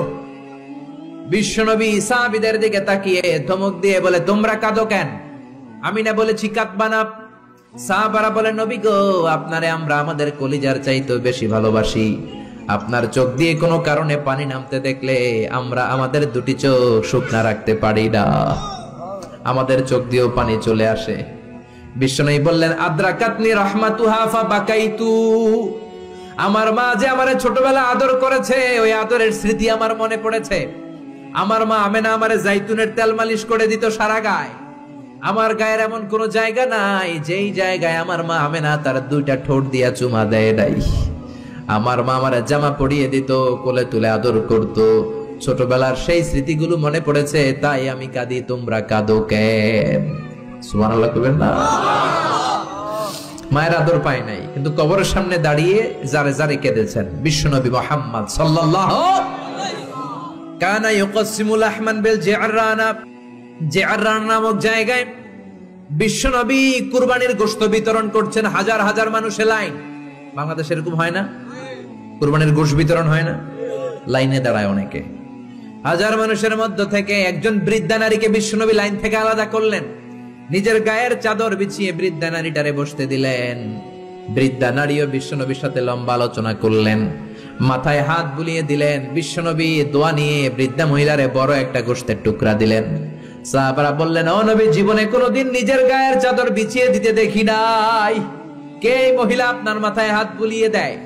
বিশ্বনবী সাহাবীদের দিকে তাকিয়ে ধমক দিয়ে বলে, তোমরা কাঁদো কেন? আমি না বলেছি কাঁদবা না? সাহাবারা বলে, নবী গো, আপনারে আমরা আমাদের কলিজার চাইতেও বেশি ভালোবাসি। আপনার চোখ দিয়ে কোনো কারণে পানি নামতে দেখলে আমরা আমাদের দুটি চোখ শুকনা রাখতে পারি না, আমাদের চোখ দিয়েও পানি চলে আসে। বিশ্বনবী বললেন, আদ্রাকাতনি রাহমাতুহা ফাবাকাইতু। আমার মা যে আমারে ছোটবেলা আদর করেছে, ওই আদরের স্মৃতি আমার মনে পড়েছে। আমার মা আমেনা আমারে জাইতুনের তেল মালিশ করে দিত সারা গায়ে। আমার গায়ের এমন কোন জায়গা নাই যেই জায়গায় আমার মা আমেনা তার 2টা ঠোঁট দিয়া চুমা দেয় নাই। আমার মা আমারে জামা পরিয়ে দিত, কোলে তুলে আদর করত। ছোটবেলার সেই স্মৃতিগুলো মনে পড়েছে, তাই আমি কাঁদি। তোমরা কাঁদো কেন? সুবহানাল্লাহ কইবেন না? মায়ের আদর পায় নাই, কিন্তু কবরের সামনে দাঁড়িয়ে যারে যারে কেঁদেছেন বিশ্বনবী মুহাম্মদ সাল্লাল্লাহু আলাইহি ওয়াসাল্লাম। কানা ইউকাসিমুল আহমান বিল জিআরানা। জিআরানা নামক জায়গায় বিশ্বনবী কুরবানির গোশত বিতরণ করছেন। হাজার হাজার মানুষের লাইন। বাংলাদেশে এরকম হয় না? কুরবানির গোশত বিতরণ হয় না? লাইনে দাঁড়ায় অনেকে। হাজার মানুষের মধ্য থেকে একজন বৃদ্ধা নারীকে বিশ্বনবী লাইন থেকে আলাদা করলেন, নিজের গায়ের চাদর বিছিয়ে বৃদ্ধা নারীটারে বসতে দিলেন। বৃদ্ধা নারীও বিশ্বনবীর সাথে লম্বা আলোচনা করলেন, মাথায় হাত বুলিয়ে দিলেন। বিশ্বনবী দোয়া নিয়ে বৃদ্ধা মহিলারে বড় একটা গোশতের টুকরা দিলেন। সাহাবারা বললেন, ও নবী, জীবনে কোনোদিন নিজের গায়ের চাদর বিছিয়ে দিতে দেখি নাই, কে এই মহিলা আপনার মাথায় হাত বুলিয়ে দেয়?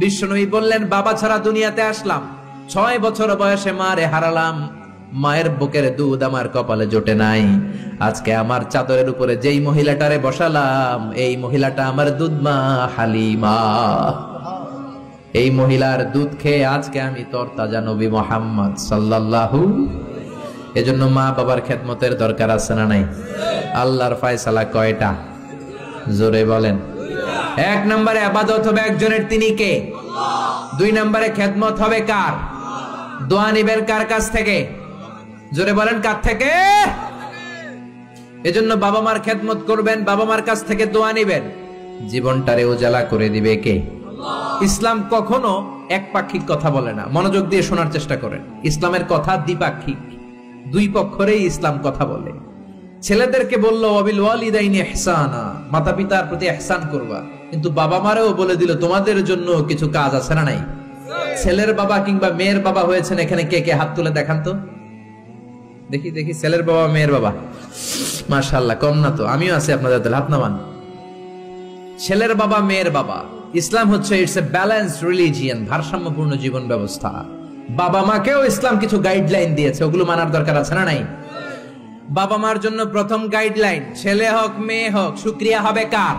বিশ্বনবী বললেন, বাবা ছাড়া দুনিয়াতে আসলাম, 6 বছর বয়সে মারে হারালাম, মায়ের বুকের দুধ আমার কপালে জোটে নাই। আজকে আমার চাদরের উপরে যেই মহিলাটারে বসালাম, এই মহিলাটা আমার দুধ মা হালিমা। এই মহিলার দুধ খেয়ে আজকে আমি তরতাজা নবী মুহাম্মদ সাল্লাল্লাহু। এজন্য মা বাবার খেদমতের দরকার আছে না নাই? আল্লাহর ফয়সালা কয়টা? জোরে বলেন। এক নম্বরে ইবাদত হবে একজনের, তিনি কে? দুই নম্বরে খেদমত হবে কার? দোয়া নিবেন কার কাছ থেকে? জোরে বলেন, কার থেকে? এজন্য বাবা মার খেদমত করবেন, বাবা মার কাছ থেকে দোয়া নিবেন। জীবনটারে উজালা করে দিবে কে? ইসলাম কখনো একপাক্ষিক কথা বলে না, মনোযোগ দিয়ে শোনার চেষ্টা করেন। ইসলামের কথা দ্বিপাক্ষিক, দুই পক্ষেরই ইসলাম কথা বলে। ছেলেদেরকে বলল ওয়াবিল ওয়ালিদাইনি ইহসানা, মাতা পিতার প্রতি ইহসান করবা, কিন্তু বাবা মারেও বলে দিল তোমাদের জন্য কিছু কাজ আছে না নাই? ছেলের বাবা কিংবা মেয়ের বাবা হয়েছেন এখানে কে কে? হাত তুলে দেখান তো, দেখি দেখি। ছেলের বাবা মেয়ের বাবা, মাশাআল্লাহ, কম না তো? আমিও আছি আপনাদের দলে, হাত নামান। ছেলের বাবা মেয়ের বাবা। ইসলাম হচ্ছে ইটস এ ব্যালেন্সড রিলিজিয়ন, ভারসাম্যপূর্ণ জীবন ব্যবস্থা। বাবা মাকেও ইসলাম কিছু গাইডলাইন দিয়েছে, ওগুলো মানার দরকার আছে না নাই? বাবা মার জন্য প্রথম গাইডলাইন, ছেলে হোক মেয়ে হোক, শুকরিয়া হবে কার?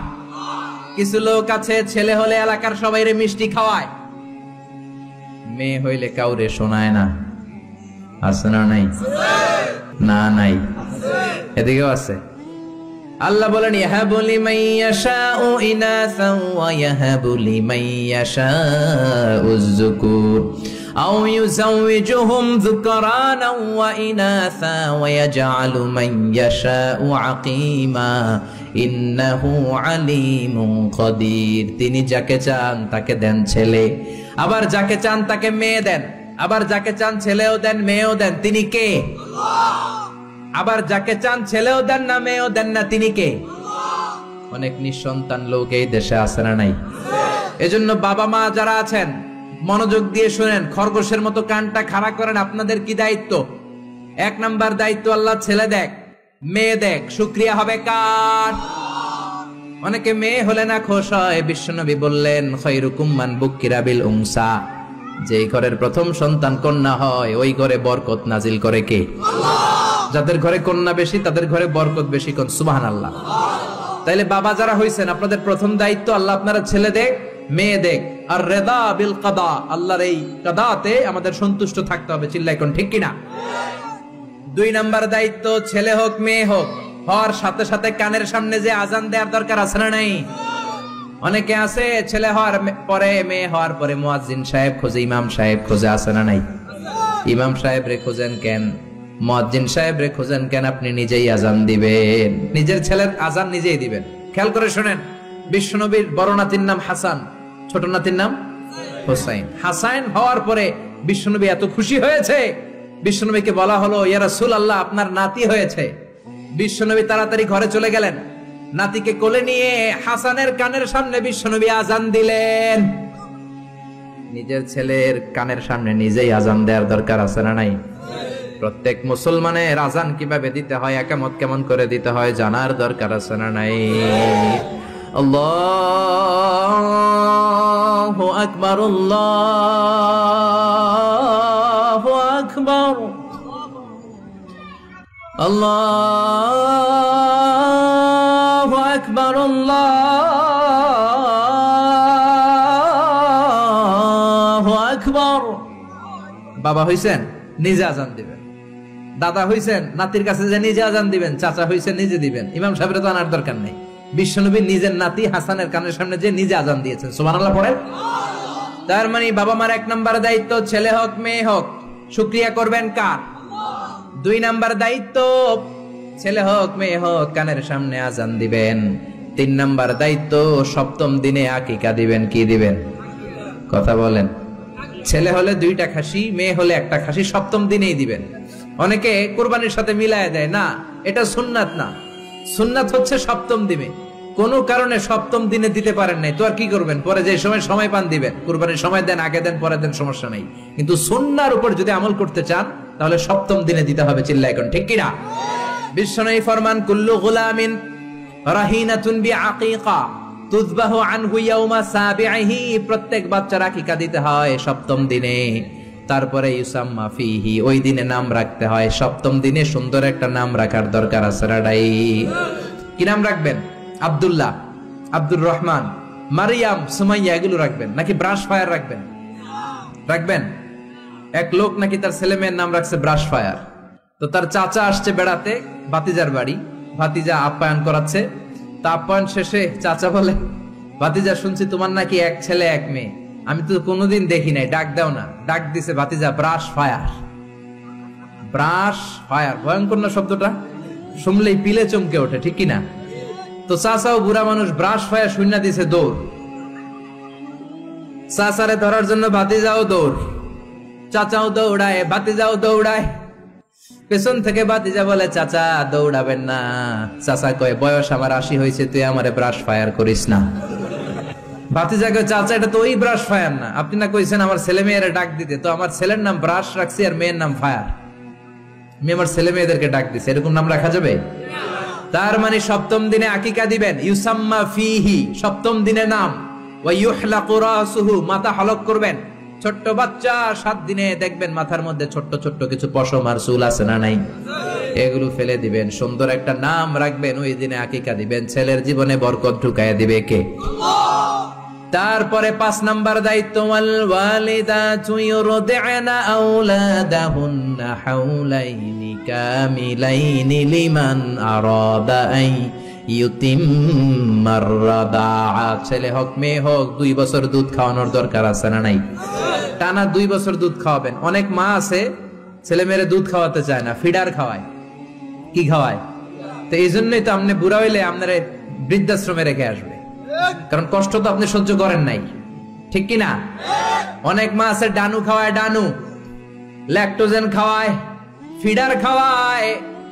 কিছু লোক আছে ছেলে হলে এলাকার সবাইরে মিষ্টি খাওয়ায়, মেয়ে হইলে কাউরে শোনায় না। আছে না নাই? না নাই, এদিকেও আছে। আল্লাহ বলেন ইয়াহাবু লিমান ইয়াশাউ ইনাসা ওয়া ইয়াহাবু লিমান ইয়াশাউ যুকুর আও ইউযাওয়িজুহুম যুকরানা ওয়া ইনাসা ওয়া ইয়াজআলু মান ইয়াশাউ আকীমা ইন্নাহু আলীমুন কাদির। তিনি যাকে চান তাকে দেন ছেলে, আবার যাকে চান তাকে মেয়ে দেন, আবার যাকে চান ছেলেও দেন মেয়েও দেন। তিনি কে? আল্লাহ। আবার যাকে চান ছেলেও দেন না মেয়েও দেন না, তিনি কে? অনেক নিঃসন্তান লোক এই দেশে আছে না নাই? এজন্য বাবা মা যারা আছেন মনোযোগ দিয়ে শুনেন, খরগোশের মতো কানটা খাড়া করেন। আপনাদের কি দায়িত্ব? এক নাম্বার দায়িত্ব, আল্লাহ ছেলে দেখ মেয়ে দেখ, শুকরিয়া হবে কার? অনেকে মেয়ে হলে না খুশ হয়। বিশ্বনবী বললেন খায়রুকুম মান বুকিরা বিল উনসা, যেই ঘরের প্রথম সন্তান কন্যা হয় ওই ঘরে বরকত নাজিল করে কে? আল্লাহ। যাদের ঘরে কন্যা বেশি তাদের ঘরে বরকত বেশি, কোন সুবহানাল্লাহ। তাইলে বাবা যারা হইছেন আপনাদের প্রথম দায়িত্ব, আল্লাহ আপনারা ছেলে দেখ মেয়ে দেখ, আর রিদা বিল কাদা, আল্লাহর এই কাদাতে আমাদের সন্তুষ্ট থাকতে হবে। চিল্লাই কোন ঠিক কিনা? দুই নাম্বার দায়িত্ব, ছেলে হোক মেয়ে হোক, হওয়ার সাথে সাথে কানের সামনে যে আজান দেওয়ার দরকার আছে না নাই? অনেকে আছে ছেলে হওয়ার পরে মেয়ে হওয়ার পরে মুয়াজ্জিন সাহেব খোঁজে, ইমাম সাহেব খোঁজে, আছে না নাই? ইমাম সাহেব রে খোঁজেন কেন? মুয়াজ্জিন সাহেব রে খোঁজেন কেন? আপনি নিজেই আজান দিবেন, নিজের ছেলের আজান নিজেই দিবেন। খেয়াল করে শুনেন, বিশ্বনবীর বড় নাতির নাম হাসান, ছোট নাতির নাম হোসাইন। হাসান হওয়ার পরে বিশ্বনবী এত খুশি হয়েছে, বিশ্বনবীকে বলা হলো ইয়া রাসূলুল্লাহ আপনার নাতি হয়েছে। বিশ্বনবী তাড়াতাড়ি ঘরে চলে গেলেন, নাতিকে কোলে নিয়ে হাসানের কানের সামনে বিশ্বনবী আজান দিলেন। নিজের ছেলের কানের সামনে নিজেই আজান দেওয়ার দরকার আছে না নাই? প্রত্যেক মুসলমানের আজান কিভাবে দিতে হয়, একামত কেমন করে দিতে হয় জানার দরকার আছে না নাই? আল্লাহু আকবার, আল্লাহু আকবার, আল্লাহু আকবার, আল্লাহু আকবার। বাবা হইছেন নিজে আজান দিবেন, দাদা হইছেন নাতির কাছে যে নিজে আজান দিবেন, চাচা হইছেন নিজে দিবেন, ইমাম সাহেবের তো আনার দরকার নেই। বিশ্বনবী নিজের নাতি হাসানের কানের সামনে যে নিজে আজান দিয়েছেন, সুবহানাল্লাহ পড়েন। তার মানে বাবা মার এক নাম্বার দায়িত্ব, ছেলে হোক মেয়ে হোক শুকরিয়া করবেন কার? দুই নাম্বার দায়িত্ব, ছেলে হোক মেয়ে হোক কানের সামনে আজান দিবেন। তিন নাম্বার দায়িত্ব, সপ্তম দিনে আকিকা দিবেন। কি দিবেন? কথা বলেন। ছেলে হলে 2টা খাসি, মেয়ে হলে 1টা খাসি, সপ্তম দিনেই দিবেন। অনেকে কুরবানির সাথে মিলায় দেয়, না এটা সুন্নাত না। সুন্নাত হচ্ছে সপ্তম দিনে। কোন কারণে সপ্তম দিনে দিতে পারেন নাই তো আর কি করবেন? পরে যে সময় পান দিবেন। কুরবানির সময় দেন, আগে দেন, পরে দেন, সমস্যা নাই। কিন্তু সুন্নাহর উপর যদি আমল করতে চান তাহলে সপ্তম দিনে দিতে হবে। চিল্লায় এখন ঠিক কিনা? বিশ্বনবী ফরমান কুল্লু গুলামিন রাহিনাতুন বিআকিকা তুযবাহু আনহু ইয়াওমা সাবিহি, প্রত্যেক বাচ্চার আকিকা দিতে হয় সপ্তম দিনে। তারপরে ইউসাম্মা ফিহি, ওই দিনে নাম রাখতে হয়। সপ্তম দিনে সুন্দর একটা নাম রাখার দরকার আছে রাডাই। কি নাম রাখবেন? আব্দুল্লাহ, আব্দুর রহমান, মারিয়াম, সুমাইয়া, এগুলো রাখবেন নাকি ব্রাশ ফায়ার রাখবেন? রাখবেন। এক লোক নাকি তার ছেলে মেয়ের নাম রাখছে ব্রাশ ফায়ার। তো তার চাচা আসছে বেড়াতে ভাতিজার বাড়ি, ভাতিজা আপ্যায়ন করাচ্ছে। তা আপ্যায়ন শেষে চাচা বলে ভাতিজা শুনছি তোমার নাকি এক ছেলে এক মেয়ে, আমি তো কোনোদিন দেখি নাই, ডাক দাও না। ডাক দিছে ভাতিজা, ব্রাশ ফায়ার। ব্রাশ ফায়ার ভয়ঙ্কর না শব্দটা? শুনলেই পিলে চমকে ওঠে, ঠিক কিনা? তো চাচাও বুড়া মানুষ, ব্রাশ ফায়ার শূন্য দিছে দৌড়। চাচারে ধরার জন্য ভাতিজাও দৌড়, চাচাও দৌড়ায়, ভাতিজাও দৌড়ায়। পেছন থেকে ভাতিজা বলে, চাচা দৌড়াবেন না। চাচা কয়, বয়স আমার 80 হয়েছে, তুই আমারে ব্রাশ ফায়ার করিস না। ভাতিজা কয়, চাচা এটা তো ওই ব্রাশ ফায়ার না, আপনি না কইছেন আমার ছেলে মেয়েরা ডাক দিতে, তো আমার ছেলের নাম ব্রাশ রাখছি আর মেয়ের নাম ফায়ার। আমি আমার ছেলে মেয়েদেরকে ডাক দিছি, এরকম নাম রাখা যাবে? তার মানে সপ্তম দিনে আকিকা দিবেন, ইউসাম্মা ফিহি, সপ্তম দিনের নাম। ওয়া ইউহলাকু রাসুহু, মাথা হলক করবেন। ছোট্ট বাচ্চা 7 দিনে দেখবেন মাথার মধ্যে ছোট্ট ছোট্ট কিছু পশম আর চুল আছে না নাই, এগুলো ফেলে দিবেন, সুন্দর একটা নাম রাখবেন, ওই দিনে আকিকা দিবেন। ছেলের জীবনে বরকত ঢুকায় দিবে কে? তারপরে 5 নাম্বার দায়িত্ব, ওয়াল ওয়ালিদাতু ইউরদি'না আওলাদাহুন্না হাওলাইনি কামিলাইনি লিমান আরাদা আই ইউতিম্মার রাদাআ। ছেলে হোক মেয়ে হোক 2 বছর দুধ খাওয়ানোর দরকার আছে না নাই? টানা 2 বছর দুধ খাওয়াবেন। অনেক মা আছে ছেলে মেয়েরে দুধ খাওয়াতে চায় না, ফিডার খাওয়ায়। কি খাওয়ায়? তো এই জন্যই তো আপনি বুড়া হইলে আপনার বৃদ্ধাশ্রমে রেখে আসবে, কারণ কষ্ট তো আপনি সহ্য করেন নাই, ঠিক কিনা? অনেক মা আছে ডানু খাওয়ায়, ডানু ল্যাকটোজেন খাওয়ায়, ফিডার খাওয়ায়,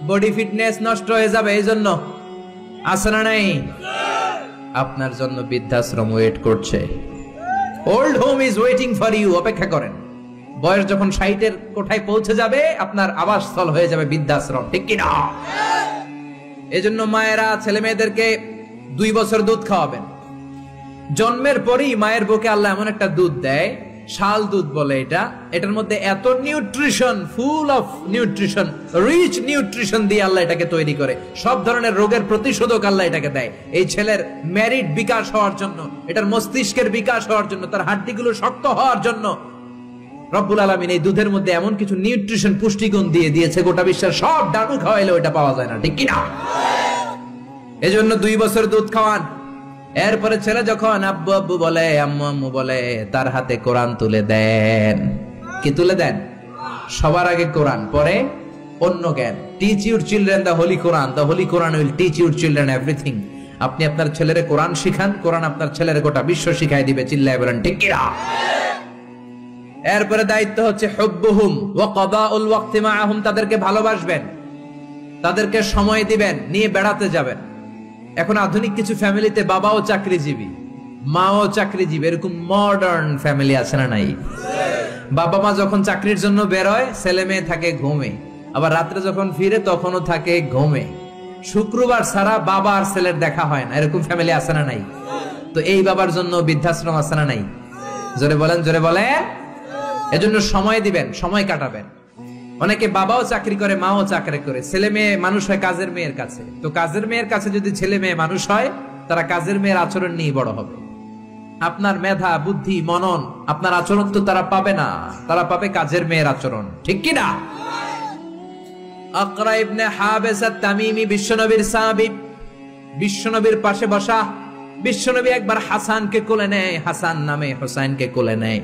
বডি ফিটনেস নষ্ট হয়ে যাবে এই জন্য। আছে না নাই? আপনার জন্য বৃদ্ধাশ্রম ওয়েট করছে, old home is waiting for you. অপেক্ষা করেন, বয়স যখন 60-এর কোঠায় পৌঁছে যাবে আপনার আবাসস্থল হয়ে যাবে বৃদ্ধাশ্রম, ঠিক কিনা? এজন্য মায়েরা ছেলে মেয়েদেরকে 2 বছর দুধ খাওয়াবেন। জন্মের পরেই মায়ের বুকে আল্লাহ এমন একটা দুধ দেয়, শাল দুধ বলে এটা, এটার মধ্যে এত nutrition, full of nutrition, rich nutrition দিয়ে আল্লাহ এটাকে তৈরি করে। সব ধরনের রোগের প্রতিষেধক আল্লাহ এটাকে দেয় এই ছেলের মেরিট বিকাশ হওয়ার জন্য, এটার মস্তিষ্কের বিকাশ হওয়ার জন্য, তার হাড্ডিগুলো শক্ত হওয়ার জন্য। রব্বুল আলামিন এই দুধের মধ্যে এমন কিছু নিউট্রিশন, পুষ্টিগুণ দিয়ে দিয়েছে, গোটা বিশ্বের সব ডানু খাওয়াইলেও এটা পাওয়া যায় না, ঠিক কিনা? এজন্য 2 বছর দুধ খাওয়ান। এরপরে ছেলে যখন আব্বু আব্বু বলে, আম্মু আম্মু বলে, তার হাতে কোরআন তুলে দেন। কি তুলে দেন? সবার আগে কোরআন, পরে অন্য জ্ঞান। Teach your children the Holi Quran, the Holi Quran will teach your children everything. আপনি আপনার ছেলেরে কোরআন শিখান, কোরআন আপনার ছেলের গোটা বিশ্ব শিখাই দিবে। চিল্লায় বলেন ঠিক কিনা? এরপরে দায়িত্ব হচ্ছে হুব্বুহুম ওয়া কাদাউল ওয়াক্তি মাআহুম, তাদেরকে ভালোবাসবেন, তাদেরকে সময় দিবেন, নিয়ে বেড়াতে যাবেন। এখন আধুনিক কিছু ফ্যামিলিতে বাবাও চাকরিজীবী, মাও চাকরিজীবী, এরকম মডার্ন ফ্যামিলি আছে না নাই? বাবা মা যখন চাকরির জন্য বের হয়, ছেলে মেয়ে থাকে ঘুমে, আবার রাত্রে যখন ফিরে তখনও থাকে ঘুমে। শুক্রবার ছাড়া বাবা আর ছেলের দেখা হয় না, এরকম ফ্যামিলি আছে না নাই? তো এই বাবার জন্য বৃদ্ধাশ্রম আছে না নাই? জোরে বলেন, জোরে বলেন। এজন্য সময় দিবেন, সময় কাটাবেন। অনেকে বাবাও চাকরি করে, মাও চাকরি করে, ছেলে মেয়ে মানুষ হয় কাজের মেয়ের কাছে। তো কাজের মেয়ের কাছে যদি ছেলে মেয়ে মানুষ হয়, তারা কাজের মেয়ের আচরণ নিয়ে বড় হবে। আপনার মেধা, বুদ্ধি, মনন, আপনার আচরণ তো তারা পাবে না, তারা পাবে কাজের মেয়ের আচরণ, ঠিক কিনা? আকরা ইবনে হাবেস আত-তামিমি বিশ্বনবীর সাহাবী, বিশ্বনবীর পাশে বসা। বিশ্বনবী একবার হাসানকে কোলে নেয়, হাসান নামে হোসাইনকে কোলে নেয়।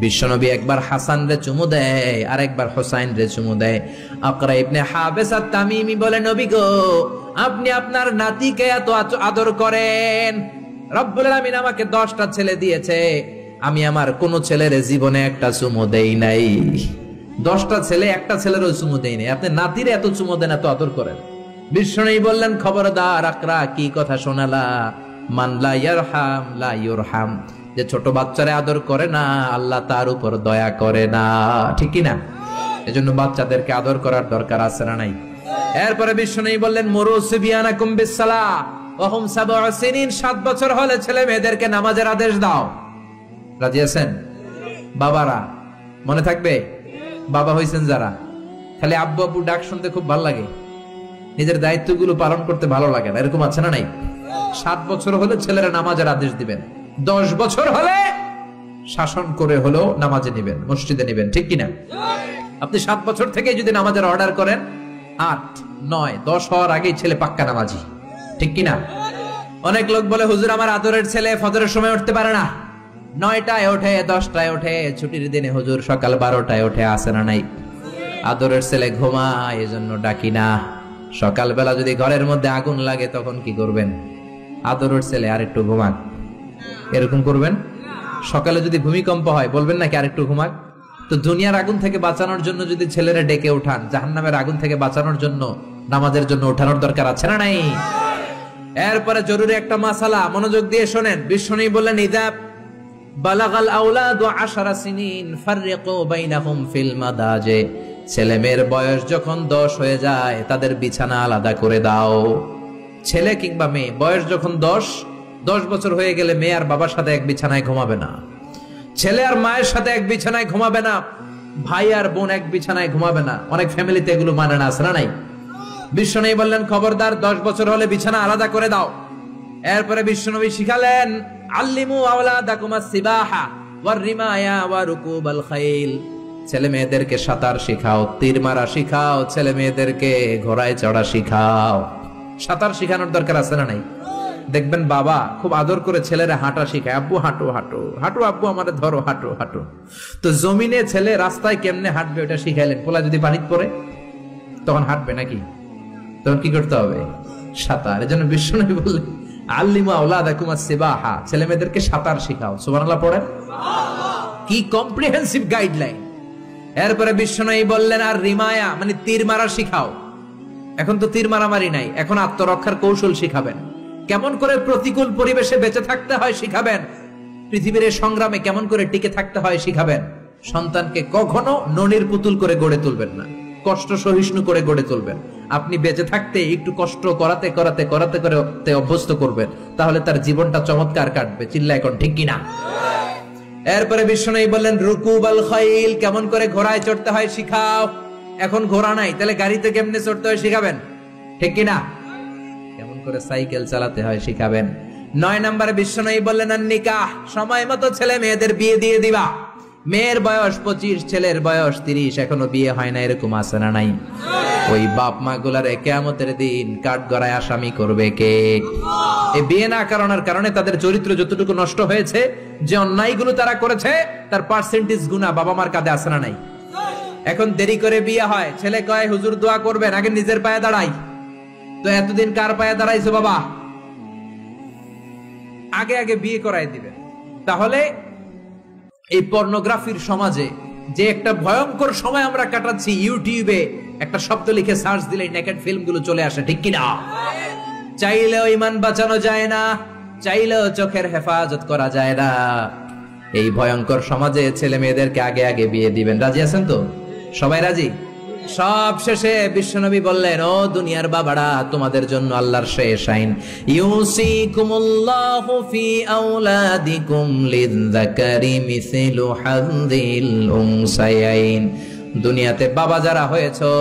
বিশ্বনবী একবার হাসান রে চুমু দেয়, আর একবার হোসাইন রে চুমু দেয়। আকরা ইবনে হাবেস আত-তামিমি বলে, নবী গো, আপনি আপনার নাতিকে এত আদর করেন। রব্বুল আলামিন আমাকে 10টা ছেলে দিয়েছে, আমি আমার কোন ছেলের জীবনে একটা চুমু দেই নাই। 10টা ছেলে, একটা ছেলেরও চুমু দেই নাই, আপনি নাতিরে এত চুমু দেন, এত আদর করেন। বিশ্বনবী বললেন, খবরদার আকরা, কি কথা শোনালা? মান লা ইয়ারহাম লা ইউরহাম, যে ছোট বাচ্চারে আদর করে না, আল্লাহ তার উপর দয়া করে না, ঠিক কি না? এজন্য বাচ্চাদেরকে আদর করার দরকার আছে না নাই? এরপরে বিশ্বনবী বললেন, মুরু সুবিয়ানাকুম বিসসালাহ ওয়া হুম 7 সিনিন, 7 বছর হলে ছেলে মেয়েদেরকে নামাজের আদেশ দাও। রাজি আছেন? বাবারা মনে থাকবে, বাবা হইছেন যারা, খালি আব্বু আব্বু ডাক শুনতে খুব ভালো লাগে, নিজের দায়িত্বগুলো পালন করতে ভালো লাগে না, এরকম আছে না নাই? 7 বছর হলে ছেলেরা নামাজের আদেশ দিবেন, 10 বছর হলে শাসন করে হলেও নামাজে নিবেন, মসজিদে নিবেন, ঠিক কিনা? আপনি 7 বছর থেকে যদি নামাজের অর্ডার করেন, 8, 9, 10 হওয়ার আগেই ছেলে পাক্কা নামাজি, ঠিক কিনা? অনেক লোক বলে হুজুর আমার আদরের ছেলে ফজরের সময় উঠতে পারে না, 9টায় ওঠে, 10টায় ওঠে, ছুটির দিনে হুজুর সকাল 12টায় ওঠে, আসে না নাই? আদরের ছেলে ঘুমায়, এজন্য ডাকি না। সকালবেলা যদি ঘরের মধ্যে আগুন লাগে তখন কি করবেন? আদরের ছেলে আর একটু ঘুমাক, এরকম করবেন? সকালে যদি ভূমিকম্প হয় বলবেন নাকি আর একটু ঘুমাক? তো দুনিয়ার আগুন থেকে বাঁচানোর জন্য যদি ছেলেরা ডেকে উঠান, জাহান্নামের আগুন থেকে বাঁচানোর জন্য নামাজের জন্য উঠানোর দরকার আছে না নাই? এরপরে জরুরি একটা মাসালা, মনোযোগ দিয়ে শোনেন। বিশ্বনবী বললেন ইদা বালাগাল আওলাদু 10 সিনিন ফাররিকু বাইনাহুম ফিল মাদাজি, ছেলে মেয়ের বয়স যখন 10 হয়ে যায় তাদের বিছানা আলাদা করে দাও। ছেলে কিংবা মেয়ে বয়স যখন 10 বছর হয়ে গেলে মেয়ে আর বাবার সাথে এক বিছানায় ঘুমাবে না, ছেলে আর মায়ের সাথে এক বিছানায় ঘুমাবে না, ভাই আর বোন এক বিছানায় ঘুমাবে না। অনেক ফ্যামিলিতে এগুলো মানে না, আছে না নাই? বিশ্বনবী বললেন খবরদার 10 বছর হলে বিছানা আলাদা করে দাও। এরপরে বিশ্বনবী শিখালেন আল্লিমু আওলাদাকুমাস সিবাহা ওয়ার রিমায়া ওয়া রুকুবাল খাইল, ছেলে মেয়েদেরকে সাঁতার শিখাও, তীর মারা শিখাও, ছেলে মেয়েদেরকে ঘোড়ায় চড়া শিখাও। সাঁতার শিখানোর দরকার আছে না নাই? দেখবেন বাবা খুব আদর করে ছেলেরা হাঁটা শিখায়, আব্বু হাঁটো হাঁটো হাঁটো, আব্বু আমাদের ধরো হাঁটো হাঁটো। তো জমিনে ছেলে রাস্তায় কেমনে হাঁটবে ওটা শিখাইলেন, পোলা যদি পানিতে পড়ে তখন হাঁটবে নাকি? তখন কি করতে হবে? সাঁতার। এজন্য বিশ্বনবী বললেন আল্লিমু আওলাদাকুমাস সিবাহা, ছেলে মেয়েদেরকে সাঁতার শিখাও। সুবহানাল্লাহ পড়েন। কি কম্প্রিহেন্সিভ গাইডলাইন। এরপরে বিশ্বনবী বললেন আর রিমায়া মানে তীর মারা শিখাও। এখন তো তীর মারামারি নাই, এখন আত্মরক্ষার কৌশল শিখাবেন, কেমন করে প্রতিকূল পরিবেশে বেঁচে থাকতে হয় শিখাবেন, পৃথিবীর সংগ্রামে কেমন করে টিকে থাকতে হয় শিখাবেন। সন্তানকে কখনো ননির পুতুল করে গড়ে তুলবেন না, কষ্ট সহিষ্ণু করে গড়ে তুলবেন। আপনি বেঁচে থাকতে একটু কষ্ট করাতে করাতে করাতে করতে অভ্যস্ত করবেন, তাহলে তার জীবনটা চমৎকার কাটবে। চিল্লা এখন ঠিক কিনা? এরপরে বিশ্বনবী বললেন রুকুবাল খাইল, কেমন করে ঘোড়ায় চড়তে হয় শিখাও। এখন ঘোড়া নাই, তাহলে গাড়িতে কেমনে চড়তে হয় শিখাবেন, ঠিক কিনা? কেমন করে সাইকেল চালাতে হয় শিখাবেন। 9 নম্বরে বিশ্বনবী বললেন আর নিকাহ, সময় মতো ছেলে মেয়েদের বিয়ে দিয়ে দিবা। মেয়ের বয়স 25, ছেলের বয়স 30, এখনো বিয়ে হয় না, এরকম আছে না নাই? ওই বাপ মা গুলারে কিয়ামতের দিন কাঠগড়ায় আসামি করবে কে? এই বিয়ে না করানোর কারণে তাদের চরিত্র যতটুকু নষ্ট হয়েছে, যে অন্যায়গুলো তারা করেছে তার পার্সেন্টেজ গুণা বাবা মার কাঁধে আছে না নাই? এখন দেরি করে বিয়ে হয়, ছেলে কয় হুজুর দোয়া করবেন, আগে নিজের পায়ে দাঁড়াই। তো এতদিন কার পায়ে দাঁড়াইছো বাবা? আগে আগে বিয়ে করাই দিবেন। তাহলে এই পর্নোগ্রাফির সমাজে যে একটা ভয়ঙ্কর সময় আমরা কাটাচ্ছি, ইউটিউবে একটা শব্দ লিখে সার্চ দিলে নেকেড ফিল্ম গুলো চলে আসে, ঠিক কিনা? চাইলেও ইমান বাঁচানো যায় না, চাইলেও চোখের হেফাজত করা যায় না। এই ভয়ঙ্কর সমাজে ছেলে মেয়েদেরকে আগে আগে বিয়ে দিবেন। রাজি আছেন তো? সবাই রাজি? সব শেষে বিশ্বনবী বললেন ও দুনিয়ার বাবারা, তোমাদের জন্য আল্লাহর শেষ আইন, ইউসিকুমুল্লাহু ফি আওলাদিকুম লিযযাকারি মিসলু হাযিল উনসায়াইন। দুনিয়াতে বাবা যারা হয়েছো,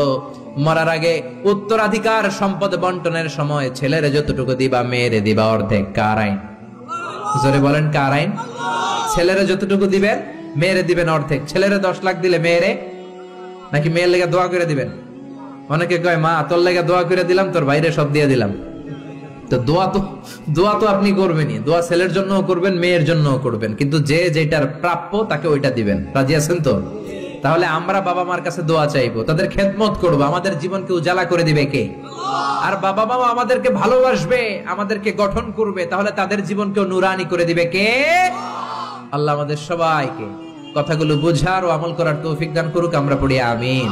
মরার আগে উত্তরাধিকার সম্পদ বন্টনের সময় ছেলেরে যতটুকু দিবা মেয়েরে দিবা অর্ধেক। কার আইন? জোরে বলেন কার আইন? ছেলেরে যতটুকু দিবেন মেয়েরে দিবেন অর্ধেক। ছেলেরে 10 লাখ দিলে মেয়েরে নাকি মেয়ের লেগে দোয়া করে দিবেন? অনেকে কয় মা তোর লেগে দোয়া করে দিলাম, তোর বাইরে সব দিয়ে দিলাম। তো দোয়া তো আপনি করবেনই, দোয়া ছেলের জন্য করবেন, মেয়ের জন্য করবেন, কিন্তু যে যেটার প্রাপ্য তাকে ওইটা দিবেন। রাজি আছেন তো? তাহলে আমরা বাবা মার কাছে দোয়া চাইবো, তাদের খেদমত করবো, আমাদের জীবনকে উজালা করে দিবে কে? আর বাবা মা আমাদেরকে ভালোবাসবে, আমাদেরকে গঠন করবে, তাহলে তাদের জীবনকেও নুরানি করে দিবে কে? আল্লাহ আমাদের সবাইকে কথাগুলো বুঝার ও আমল করার তৌফিক দান করুক। আমরা পড়ি আমিন।